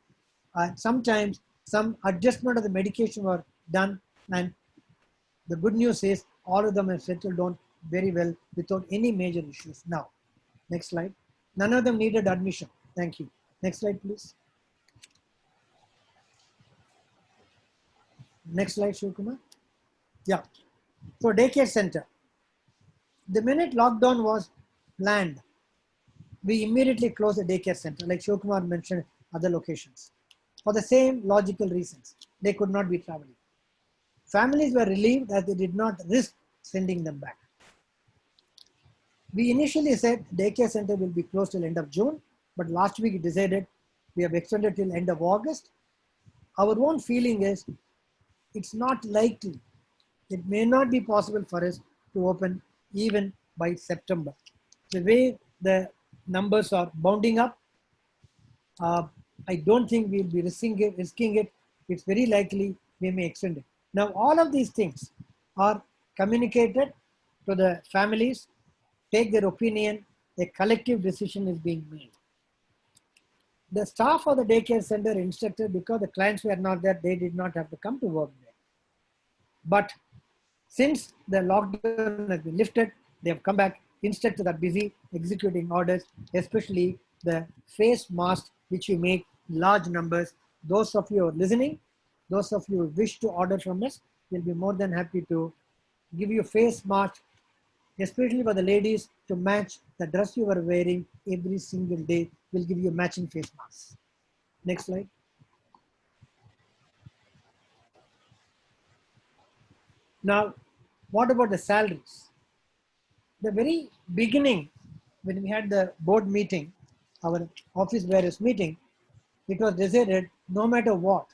Sometimes some adjustment of the medication were done, and the good news is all of them have settled down very well without any major issues. Now, next slide. None of them needed admission. Thank you. Next slide, please. Next slide, Shivkumar. Yeah. So daycare center. The minute lockdown was planned, we immediately closed the daycare center, like Shivkumar mentioned other locations. For the same logical reasons, they could not be traveling. Families were relieved that they did not risk sending them back. We initially said daycare center will be closed till end of June, but last week we decided we have extended till end of August. Our own feeling is it's not likely. It may not be possible for us to open even by September. The way the numbers are bounding up, I don't think we'll be risking it. It's very likely we may extend it. Now, all of these things are communicated to the families, take their opinion, a collective decision is being made. The staff of the daycare center instructed because the clients were not there, they did not have to come to work there. But since the lockdown has been lifted, they have come back. Instructors are busy executing orders, especially the face masks, which you make large numbers. Those of you who are listening, those of you who wish to order from us, we'll be more than happy to give you face mask, especially for the ladies, to match the dress you are wearing every single day. We'll give you matching face masks. Next slide. Now, what about the salaries? The very beginning, when we had the board meeting, our office bearers meeting, it was decided no matter what,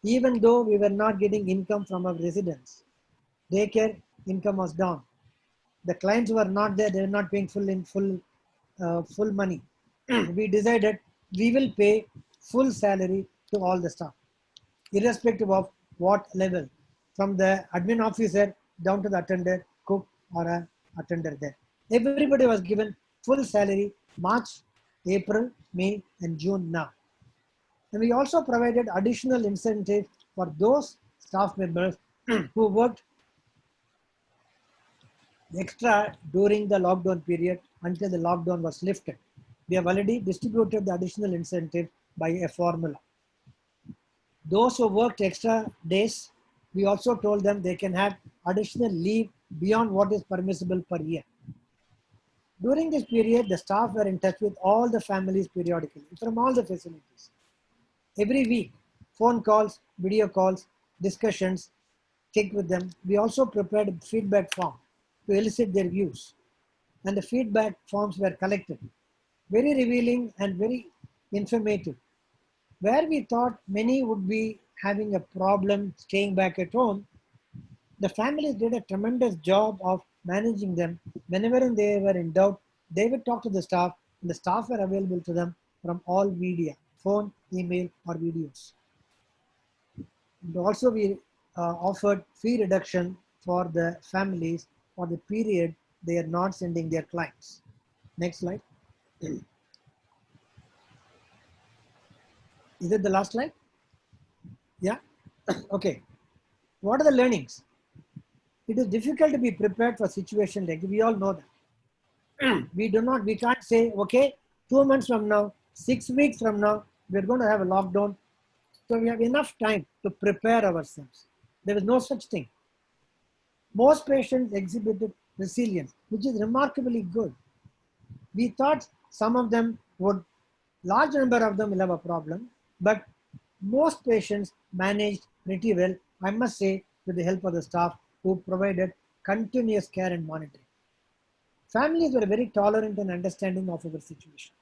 even though we were not getting income from our residents, daycare income was down. The clients were not there, they were not paying full money. We decided we will pay full salary to all the staff, irrespective of what level. from the admin officer down to the attendant, cook or a attender there. Everybody was given full salary March, April, May and June now. And we also provided additional incentives for those staff members who worked extra during the lockdown period until the lockdown was lifted. We have already distributed the additional incentive by a formula. Those who worked extra days, we also told them they can have additional leave beyond what is permissible per year. During this period, the staff were in touch with all the families periodically from all the facilities. Every week, phone calls, video calls, discussions, check with them. We also prepared a feedback form to elicit their views. And the feedback forms were collected. Very revealing and very informative. Where we thought many would be having a problem staying back at home, the families did a tremendous job of managing them. Whenever they were in doubt, they would talk to the staff, and the staff were available to them from all media, phone, email, or videos. And also, we offered fee reduction for the families for the period they are not sending their clients. Next slide. Is it the last slide? Yeah. Okay. What are the learnings? It is difficult to be prepared for a situation like this. We all know that. We can't say, okay, 2 months from now, 6 weeks from now, we're going to have a lockdown. So we have enough time to prepare ourselves. There is no such thing. Most patients exhibited resilience, which is remarkably good. We thought some of them would, large number of them will have a problem, but most patients managed pretty well, I must say, with the help of the staff who provided continuous care and monitoring. Families were very tolerant and understanding of our situation.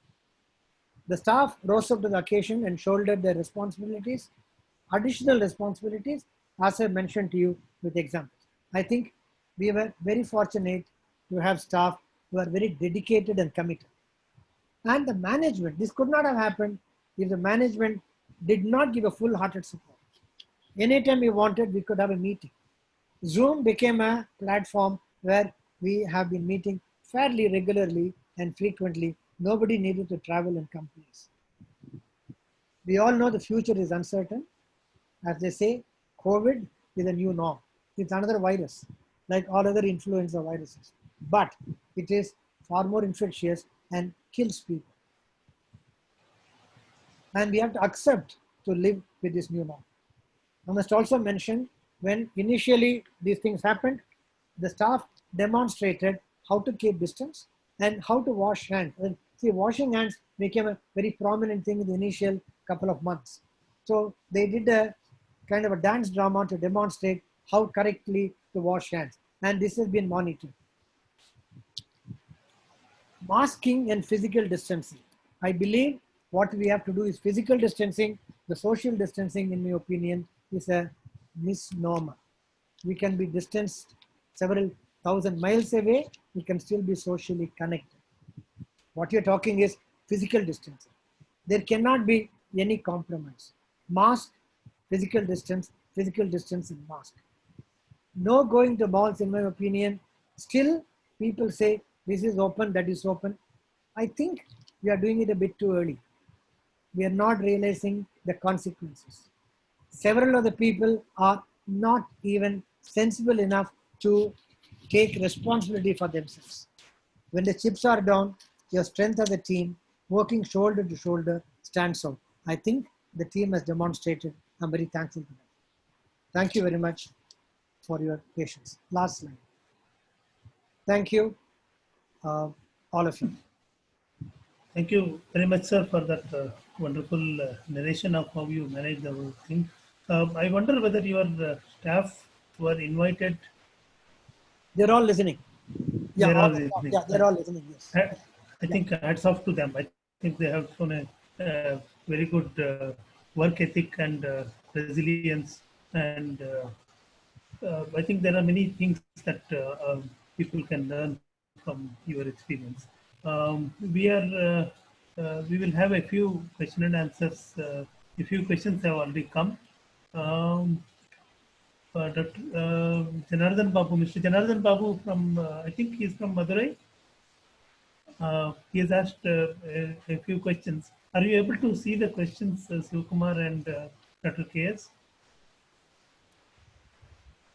The staff rose up to the occasion and shouldered their responsibilities, additional responsibilities, as I mentioned to you with examples. I think we were very fortunate to have staff who are very dedicated and committed. And the management, this could not have happened if the management did not give a full-hearted support. Anytime we wanted, we could have a meeting. Zoom became a platform where we have been meeting fairly regularly and frequently. Nobody needed to travel and come place. We all know the future is uncertain. As they say, COVID is a new norm. It's another virus, like all other influenza viruses. But it is far more infectious and kills people. And we have to accept to live with this new norm. I must also mention, when initially these things happened, the staff demonstrated how to keep distance and how to wash hands. And see, washing hands became a very prominent thing in the initial couple of months. So they did a kind of a dance drama to demonstrate how correctly to wash hands. And this has been monitored. Masking and physical distancing. I believe what we have to do is physical distancing. The social distancing, in my opinion, is a misnomer. We can be distanced several thousand miles away. We can still be socially connected. What you're talking is physical distancing. There cannot be any compromise. Mask, physical distance and mask. No going to malls, in my opinion. Still, people say this is open, that is open. I think we are doing it a bit too early. We are not realizing the consequences. Several of the people are not even sensible enough to take responsibility for themselves. When the chips are down, your strength as a team, working shoulder to shoulder, stands out. I think the team has demonstrated. I'm very thankful to them. Thank you very much for your patience. Last slide. Thank you, all of you. Thank you very much, sir, for that wonderful narration of how you manage the whole thing. I wonder whether your staff were invited. They're all listening. Yeah, They're all listening. Yeah, they're all listening. Yes. I think hats off to them. I think they have shown a very good work ethic and resilience. And I think there are many things that people can learn from your experience. We will have a few question and answers. A few questions have already come. Dr. Janardhan Babu, Mr. Janardhan Babu from, I think he's from Madurai. He has asked a few questions. Are you able to see the questions, Sivakumar and Dr. KS?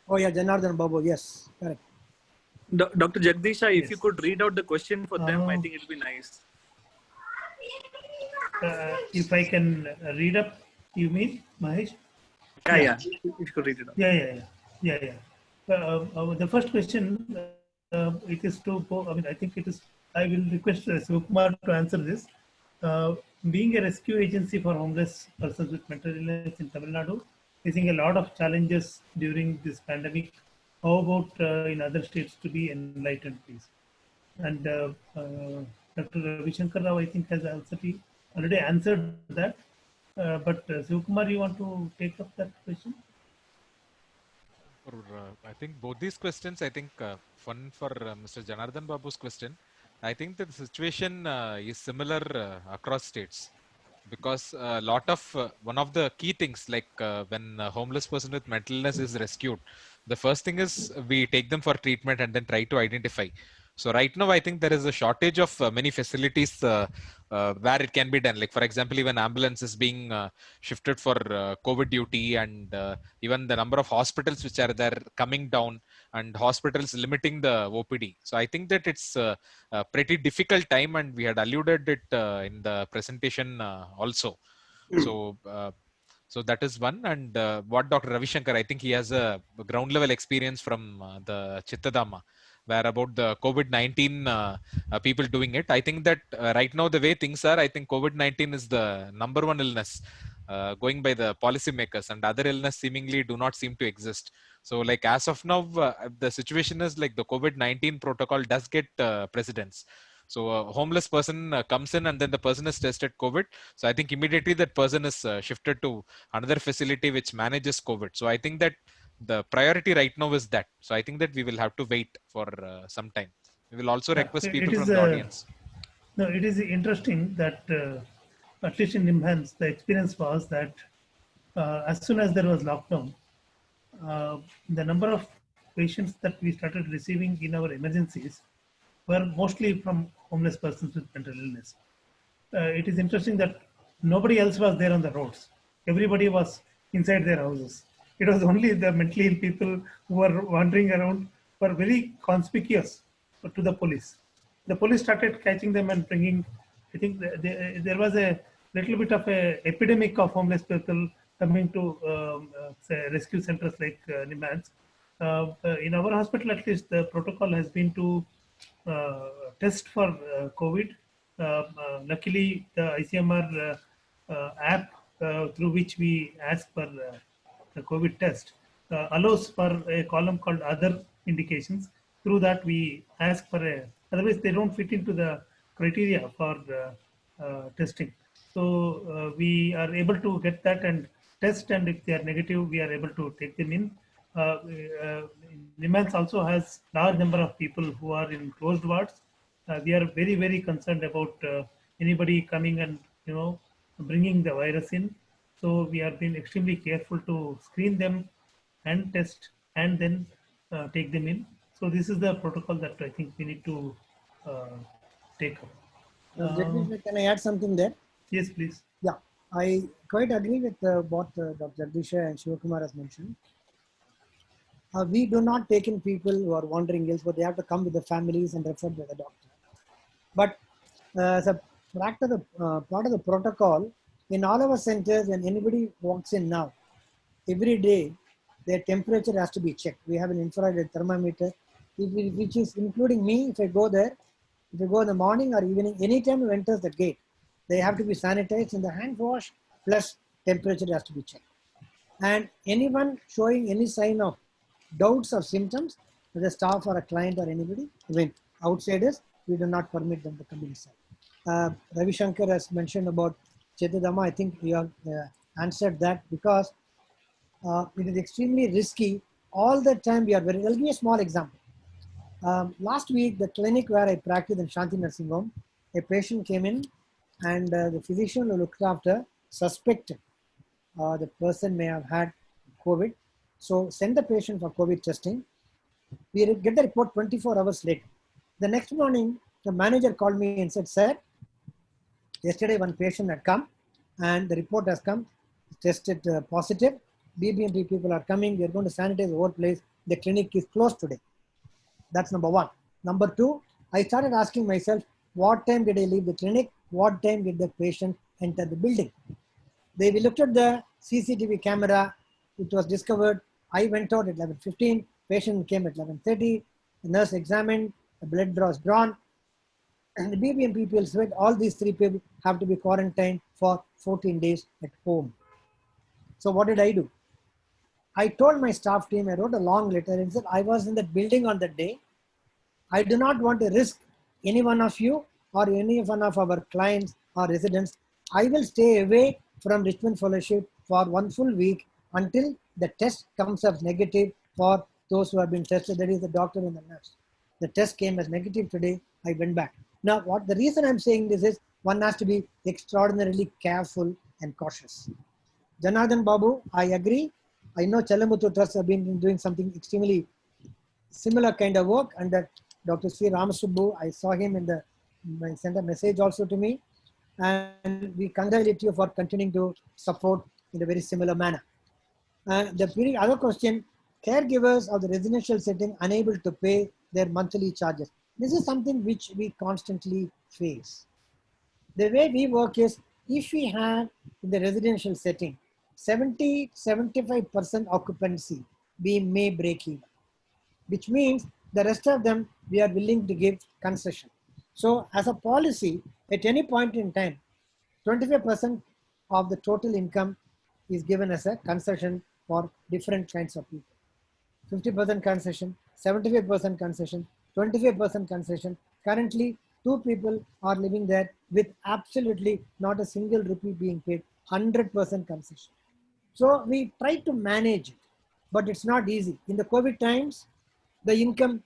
Oh yeah, Janardhan Babu, yes, correct. Dr. Jagdisha, if you Yes. could read out the question for them, I Oh. think it will be nice. If I can read up, you mean, Mahesh? Yeah. If you could read it out. Yeah. The first question, it is to, I mean, I think it is, I will request Sivakumar to answer this. Being a rescue agency for homeless persons with mental illness in Tamil Nadu, facing a lot of challenges during this pandemic. How about in other states to be enlightened, please? And Dr. Ravi Shankar Rao, I think, has already answered that. But Sivakumar, you want to take up that question? For, I think both these questions, I think one for Mr. Janardhan Babu's question, I think that the situation is similar across states, because a lot of one of the key things, like when a homeless person with mental illness is rescued, the first thing is we take them for treatment and then try to identify. So right now, I think there is a shortage of many facilities where it can be done. Like, for example, even ambulance is being shifted for COVID duty, and even the number of hospitals which are there coming down, and hospitals limiting the OPD. So I think that it's a pretty difficult time, and we had alluded it in the presentation also. So that is one. And what Dr. Ravi Shankar, I think he has a ground level experience from the Chittadama, where about the COVID-19 people doing it. I think that right now, the way things are, I think COVID-19 is the number one illness going by the policymakers, and other illness seemingly do not seem to exist. So like as of now, the situation is like the COVID-19 protocol does get precedence. So a homeless person comes in, and then the person is tested COVID. So I think immediately that person is shifted to another facility which manages COVID. So I think that the priority right now is that. So I think that we will have to wait for some time. We will also Yeah, request it people is from the audience. no, it is interesting that at least in Nimhans, the experience was that as soon as there was lockdown, the number of patients that we started receiving in our emergencies were mostly from homeless persons with mental illness. It is interesting that nobody else was there on the roads. Everybody was inside their houses. It was only the mentally ill people who were wandering around, were very conspicuous to the police. The police started catching them and bringing. I think there was a little bit of a epidemic of homeless people coming to say rescue centers like Nimans. In our hospital, at least, the protocol has been to test for COVID. Luckily, the ICMR app through which we ask for the COVID test allows for a column called other indications. Through that, we ask for a, otherwise they don't fit into the criteria for testing. So we are able to get that and test, and if they are negative, we are able to take them in. Nimans also has large number of people who are in closed wards. We are very, very concerned about anybody coming and bringing the virus in. So we are being extremely careful to screen them and test and then take them in. So this is the protocol that I think we need to take up. Jagdish, can I add something there? Yes, please. Yeah, I quite agree with what Dr. Jagdish and Sivakumar has mentioned. We do not take in people who are wandering ill, but they have to come with the families and referred by the doctor. But as a part of the protocol, in all our centers, when anybody walks in now, every day, their temperature has to be checked. We have an infrared thermometer, which is including me. If I go there, if I go in the morning or evening, anytime we enter the gate, they have to be sanitized and the hand wash plus temperature has to be checked. And anyone showing any sign of doubts or symptoms, whether staff or a client or anybody, when outsiders, we do not permit them to come inside. Ravi Shankar has mentioned about Chetadama. I think we have answered that because it is extremely risky. All the time we are very, I'll give you a small example. Last week, the clinic where I practiced in Shanti Nursing Home, a patient came in and the physician who looked after suspected the person may have had COVID. So send the patient for COVID testing. We get the report 24 hours later. The next morning, the manager called me and said, sir, yesterday one patient had come and the report has come, tested positive. BBMP people are coming. We are going to sanitize the whole place. The clinic is closed today. That's number one. Number two, I started asking myself, what time did I leave the clinic? What time did the patient enter the building? We looked at the CCTV camera. It was discovered. I went out at 11:15. Patient came at 11:30. The nurse examined. The blood draws drawn. And the BBM people said all these three people have to be quarantined for 14 days at home. So what did I do? I told my staff team, I wrote a long letter and said, I was in the building on that day. I do not want to risk any one of you or any one of our clients or residents. I will stay away from Richmond Fellowship for 1 full week until the test comes up negative for those who have been tested, that is the doctor and the nurse. The test came as negative today. I went back. Now, what the reason I'm saying this is one has to be extraordinarily careful and cautious. Janardhan Babu, I agree. I know Chalamuthu Trust have been doing something extremely similar kind of work under Dr. C. Ramasubbu. I saw him in the, he sent a message also to me. And we congratulate you for continuing to support in a very similar manner. The other question, caregivers of the residential setting unable to pay their monthly charges. This is something which we constantly face. The way we work is, if we have in the residential setting 70-75% occupancy, we may break even, which means the rest of them we are willing to give concession. So as a policy, at any point in time, 25% of the total income is given as a concession for different kinds of people. 50% concession, 75% concession, 25% concession. Currently, 2 people are living there with absolutely not a single rupee being paid, 100% concession. So we try to manage it, but it's not easy. In the COVID times, the income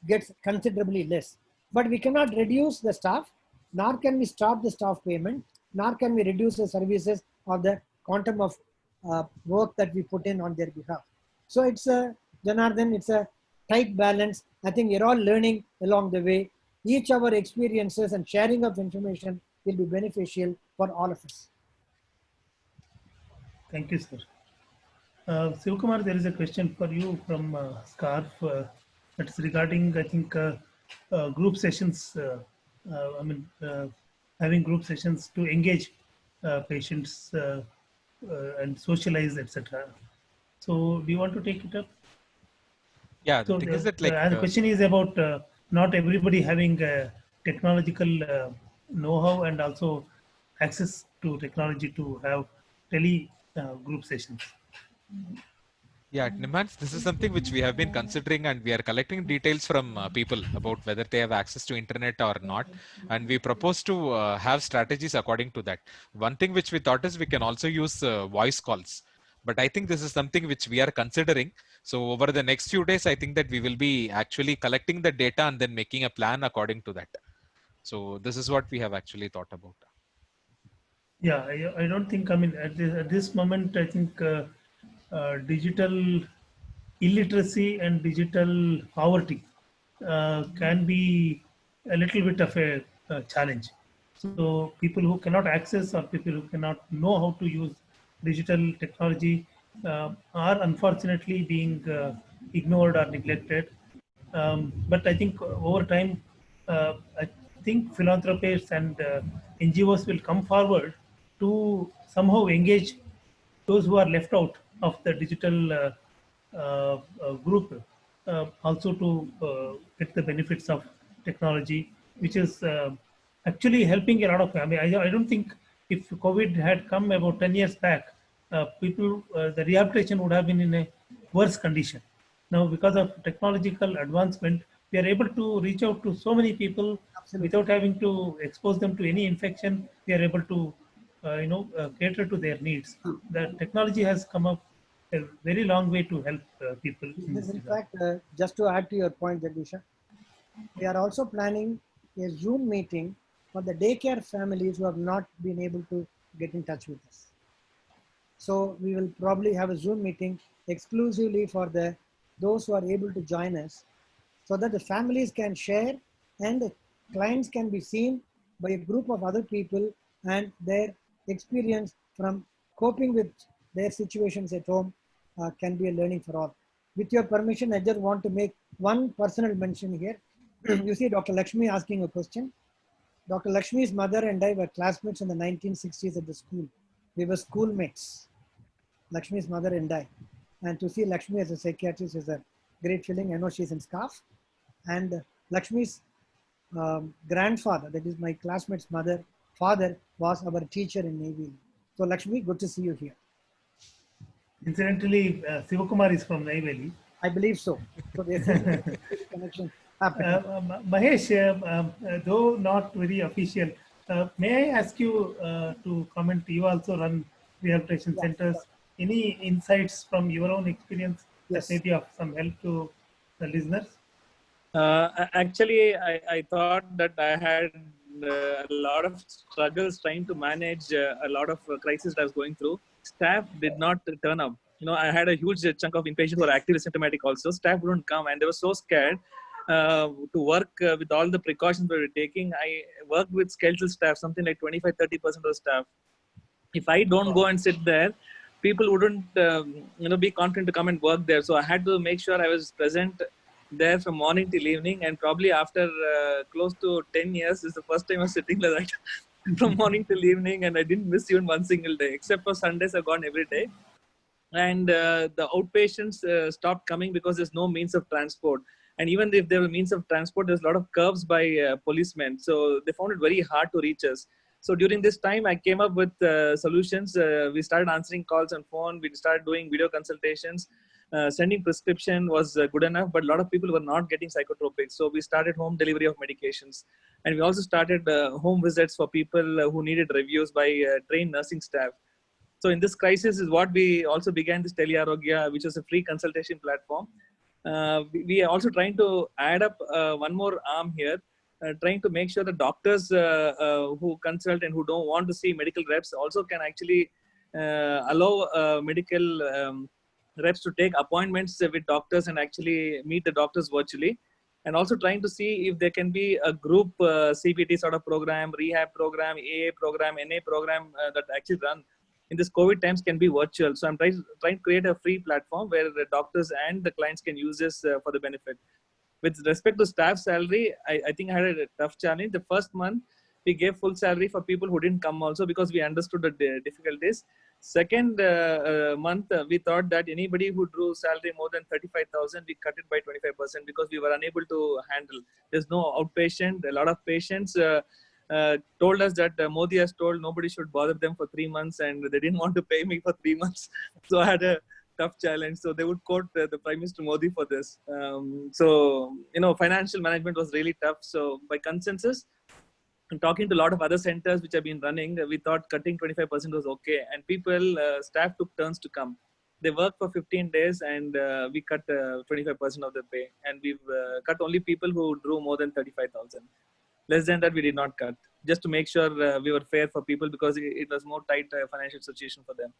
gets considerably less. But we cannot reduce the staff, nor can we stop the staff payment, nor can we reduce the services or the quantum of work that we put in on their behalf. So it's a, Janardhan, it's a tight balance. I think we're all learning along the way. Each of our experiences and sharing of information will be beneficial for all of us. Thank you, sir. Sivakumar, there is a question for you from Scarf that's regarding, I think, group sessions. Having group sessions to engage patients and socialize, etc. So, do you want to take it up? Yeah, So the thing is that like the question is about not everybody having technological know-how and also access to technology to have tele group sessions. yeah, Nimans, this is something which we have been considering, and we are collecting details from people about whether they have access to internet or not. And we propose to have strategies according to that. One thing which we thought is we can also use voice calls. But I think this is something which we are considering. So over the next few days, I think that we will be actually collecting the data and then making a plan according to that. So this is what we have actually thought about. Yeah, I don't think, I mean, at this moment, I think digital illiteracy and digital poverty can be a little bit of a challenge. So people who cannot access or people who cannot know how to use digital technology are unfortunately being ignored or neglected. But I think over time, I think philanthropists and NGOs will come forward to somehow engage those who are left out of the digital group, also to get the benefits of technology, which is actually helping a lot of. I mean, I don't think if COVID had come about 10 years back, people the rehabilitation would have been in a worse condition. Now, because of technological advancement, we are able to reach out to so many people. Absolutely. Without having to expose them to any infection. We are able to, cater to their needs. The technology has come up a very long way to help people. In fact, just to add to your point, Jagdisha, we are also planning a Zoom meeting for the daycare families who have not been able to get in touch with us. So we will probably have a Zoom meeting exclusively for those who are able to join us, so that the families can share and the clients can be seen by a group of other people and their experience from coping with their situations at home can be a learning for all. With your permission, I just want to make one personal mention here. You see Dr. Lakshmi asking a question. Dr. Lakshmi's mother and I were classmates in the 1960s at the school. We were schoolmates, Lakshmi's mother and I. And to see Lakshmi as a psychiatrist is a great feeling. I know she's in SCAF. And Lakshmi's grandfather, that is my classmate's father, was our teacher in Navy. So Lakshmi, good to see you here. Incidentally, Sivakumar is from Neyveli. I believe so. So there's a connection happening. Mahesh, though not very official, may I ask you to comment? You also run rehabilitation centers. Any insights from your own experience that may be of some help to the listeners? Actually, I thought that I had a lot of struggles trying to manage a lot of crises that I was going through. Staff did not turn up. I had a huge chunk of inpatients who were actively symptomatic also. Staff wouldn't come and they were so scared to work with all the precautions we were taking. I worked with skeletal staff, something like 25-30% of the staff. If I don't go and sit there, people wouldn't be confident to come and work there. So I had to make sure I was present there from morning till evening, and probably after close to 10 years, this is the first time I was sitting like that from morning till evening, and I didn't miss even one single day, except for Sundays. I've gone every day. And the outpatients stopped coming because there's no means of transport. And even if there were means of transport, there's a lot of curbs by policemen. So they found it very hard to reach us. So during this time, I came up with solutions. We started answering calls on phone. We started doing video consultations. Sending prescription was good enough, but a lot of people were not getting psychotropics. So we started home delivery of medications. And we also started home visits for people who needed reviews by trained nursing staff. So in this crisis is what we also began this Telearogya, which is a free consultation platform. We are also trying to add up one more arm here, trying to make sure the doctors who consult and who don't want to see medical reps also can actually allow medical reps to take appointments with doctors and actually meet the doctors virtually. And also trying to see if there can be a group CBT sort of program, rehab program, AA program, NA program that actually run in this COVID times can be virtual. So I'm trying to create a free platform where the doctors and the clients can use this for the benefit. With respect to staff salary, I think I had a tough challenge. The first month, we gave full salary for people who didn't come also because we understood the difficulties. Second month, we thought that anybody who drew salary more than 35,000, we cut it by 25% because we were unable to handle. There's no outpatient. A lot of patients told us that Modi has told nobody should bother them for 3 months, and they didn't want to pay me for 3 months. So I had a tough challenge. So they would quote the Prime Minister Modi for this. Financial management was really tough. So by consensus, and talking to a lot of other centers which have been running, we thought cutting 25% was okay. And staff took turns to come. They worked for 15 days and we cut 25% of the pay. And we've cut only people who drew more than 35,000. Less than that, we did not cut, just to make sure we were fair for people because it was more tight financial situation for them.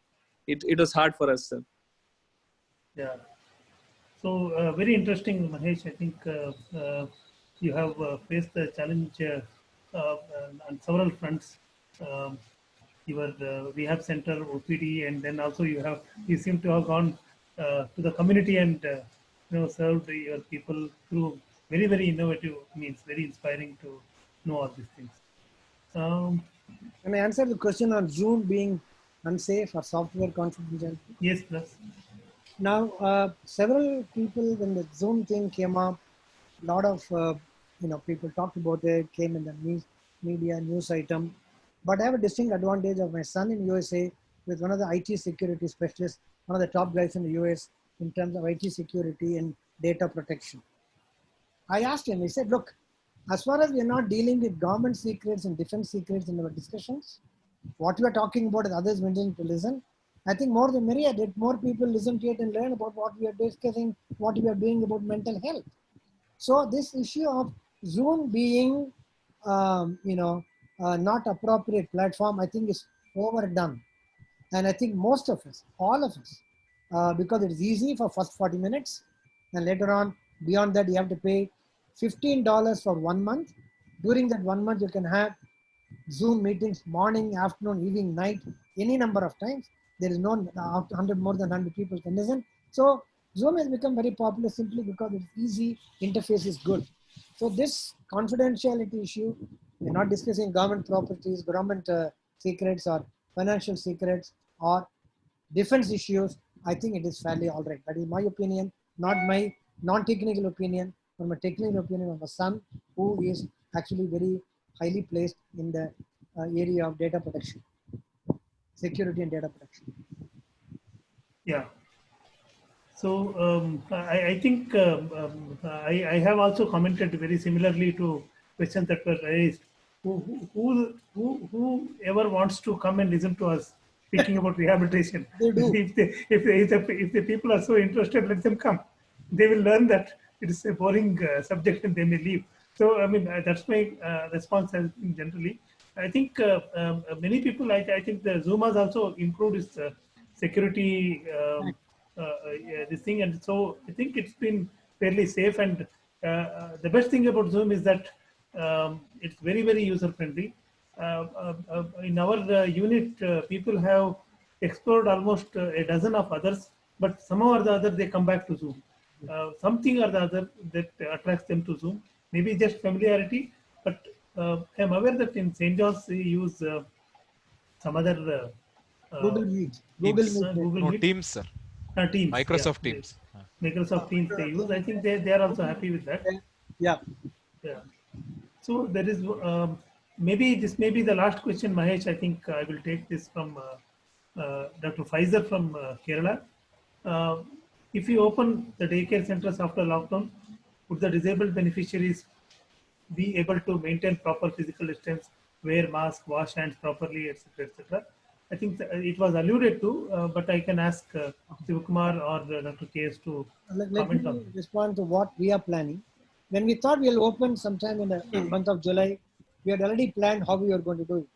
It was hard for us, sir. Yeah. So very interesting, Mahesh. I think you have faced the challenge on several fronts. Your rehab center, OPD, and then also you seem to have gone to the community and served your people through very, very innovative means. Very inspiring to know all these things. Can I answer the question on Zoom being unsafe or software confidential? Yes, please. Now, several people, when the Zoom thing came up, a lot of people talked about it, came in the media news item. But I have a distinct advantage of my son in USA with one of the IT security specialists, one of the top guys in the US in terms of IT security and data protection. I asked him, he said, look, as far as we are not dealing with government secrets and defense secrets in our discussions, what we are talking about is others willing to listen. I think more the merrier, that more people listen to it and learn about what we are discussing, what we are doing about mental health. So this issue of Zoom being, not appropriate platform, I think is overdone. And I think most of us, all of us, because it's easy for first 40 minutes. And later on, beyond that, you have to pay $15 for 1 month. During that 1 month, you can have Zoom meetings morning, afternoon, evening, night, any number of times. There is no 100 more than 100 people can listen. So Zoom has become very popular simply because it's easy, interface is good. So this confidentiality issue, we're not discussing government properties, government secrets or financial secrets or defense issues. I think it is fairly all right. That is my opinion, not my non-technical opinion, from a technical opinion of a son who is actually very highly placed in the area of data protection, security and data protection. Yeah. So I think I have also commented very similarly to questions that were raised. Whoever wants to come and listen to us speaking about rehabilitation, They do. if the people are so interested, let them come. They will learn that it is a boring subject and they may leave. So I mean that's my response has been generally. I think many people. I think the Zoom has also improved its security. This thing, and so I think it's been fairly safe. And the best thing about Zoom is that it's very, very user friendly. In our unit, people have explored almost a dozen of others, but somehow or the other they come back to Zoom. Something or the other that attracts them to Zoom. Maybe just familiarity, but I'm aware that in St. John's we use some other Google Meet. Teams. Google No, Meet. Teams, sir. Teams. Microsoft Yeah. Teams. Microsoft Teams they use. I think they are also happy with that. Yeah. Yeah. So there is maybe this may be the last question, Mahesh. I think I will take this from Dr. Pfizer from Kerala. If you open the daycare centers after lockdown, would the disabled beneficiaries be able to maintain proper physical distance, wear mask, wash hands properly, etc., etc.? I think it was alluded to, but I can ask Sivakumar or Dr. KS to Let comment me on this. respond to what we are planning. When we thought we'll open sometime in the month of July, we had already planned how we were going to do it.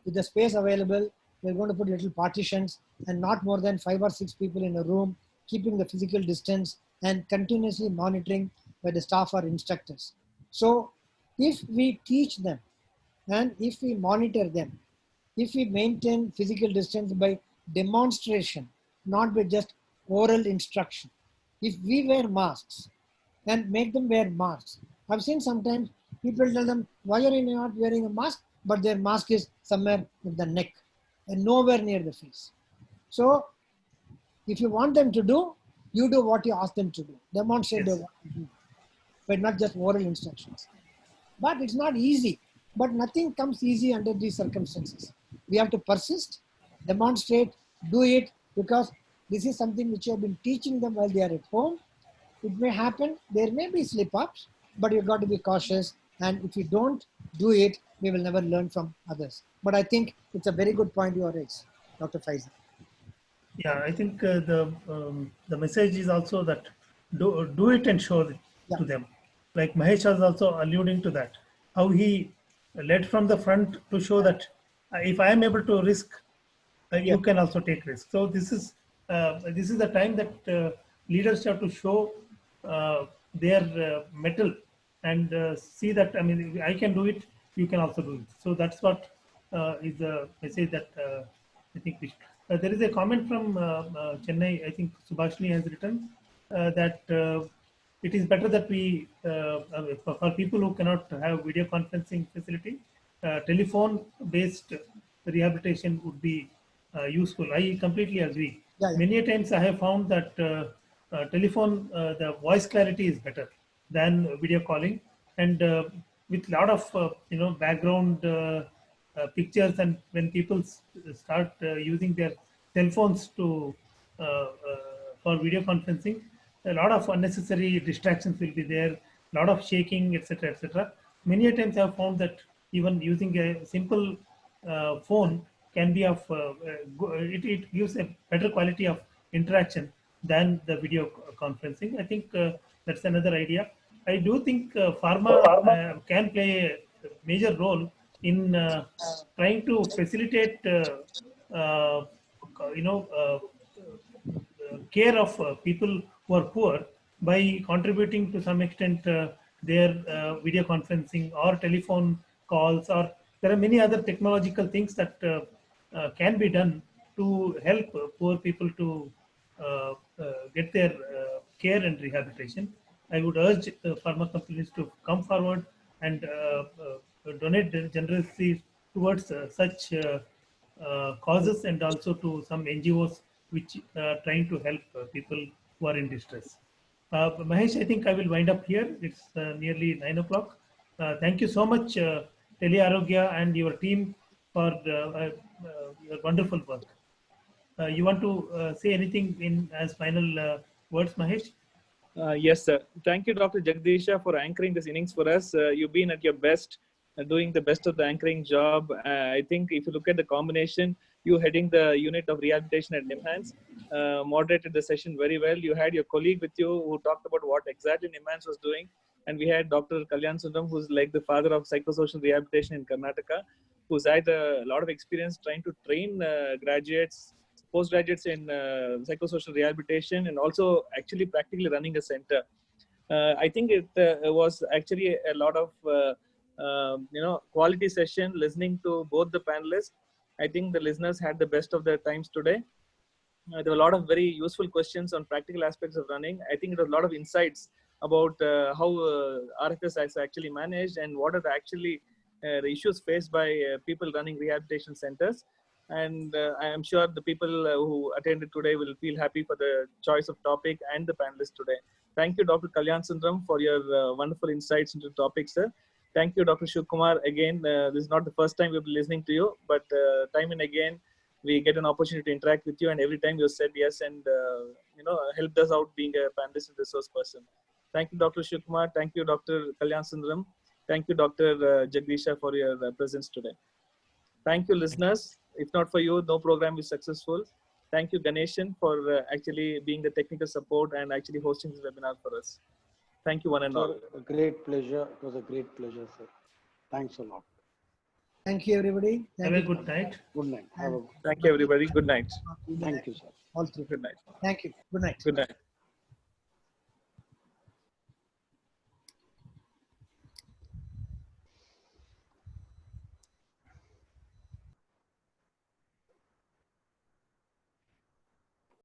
With the space available, we're going to put little partitions and not more than 5 or 6 people in a room, keeping the physical distance and continuously monitoring by the staff or instructors. So if we teach them and if we monitor them, if we maintain physical distance by demonstration, not by just oral instruction, if we wear masks and make them wear masks. I've seen sometimes people tell them, why are you not wearing a mask? But their mask is somewhere at the neck and nowhere near the face. So if you want them to do, you do what you ask them to do. Demonstrate Yes. what to do, but not just oral instructions. But it's not easy. But nothing comes easy under these circumstances. We have to persist, demonstrate, do it, because this is something which you have been teaching them while they are at home. It may happen, there may be slip-ups, but you've got to be cautious. And if you don't do it, we will never learn from others. But I think it's a very good point you raised, Dr. Faisal. Yeah, I think the message is also that do it and show it Yeah. to them. Like Mahesh was also alluding to that, how he led from the front to show that if I am able to risk, you can also take risk. So this is the time that leaders have to show their mettle and see that, I mean, I can do it, you can also do it. So that's what is the message that I think we should. There is a comment from Chennai, I think Subhashini has written that it is better that we, for people who cannot have video conferencing facility, telephone-based rehabilitation would be useful. I completely agree. Yeah. Many a times I have found that telephone, the voice clarity is better than video calling, and with a lot of background pictures, and when people start using their cell phones to for video conferencing, a lot of unnecessary distractions will be there, a lot of shaking, etc., etc. Many a times I have found that even using a simple phone can be of it gives a better quality of interaction than the video conferencing. I think that's another idea. I do think pharma can play a major role in trying to facilitate, care of people who are poor by contributing to some extent their video conferencing or telephone calls, or there are many other technological things that can be done to help poor people to get their care and rehabilitation. I would urge pharma companies to come forward and donate generously towards such causes, and also to some NGOs which are trying to help people who are in distress. Mahesh, I think I will wind up here. It's nearly 9 o'clock. Thank you so much, Tele Arogya and your team, for your wonderful work. You want to say anything in as final words, Mahesh? Yes, sir. Thank you, Dr. Jagdisha, for anchoring this innings for us. You've been at your best, doing the best of the anchoring job. I think if you look at the combination, you heading the unit of rehabilitation at NIMHANS, moderated the session very well. You had your colleague with you who talked about what exactly NIMHANS was doing. And we had Dr. Kalyan Sundaram, who's like the father of psychosocial rehabilitation in Karnataka, who's had a lot of experience trying to train graduates, postgraduates in psychosocial rehabilitation, and also actually practically running a center. I think it was actually a lot of quality session, listening to both the panelists. I think the listeners had the best of their times today. There were a lot of very useful questions on practical aspects of running. I think there was a lot of insights about how RFS is actually managed and what are the issues faced by people running rehabilitation centers. And I am sure the people who attended today will feel happy for the choice of topic and the panelists today. Thank you, Dr. Kalyan Sundaram, for your wonderful insights into the topic, sir. Thank you, Dr. Shivkumar. Again, this is not the first time we'll be listening to you, but time and again, we get an opportunity to interact with you, and every time you said yes and helped us out being a panelist and resource person. Thank you, Dr. Shivkumar. Thank you, Dr. Kalyan Sundaram. Thank you, Dr. Jagdisha, for your presence today. Thank you, listeners. If not for you, no program is successful. Thank you, Ganeshan, for actually being the technical support and actually hosting this webinar for us. Thank you, one and all. A great pleasure. It was a great pleasure, sir. Thanks a lot. Thank you, everybody. Have a good night. Good night. Thank you, everybody. Good night. Thank you, sir. All through. Good night. Thank you. Good night. Good night.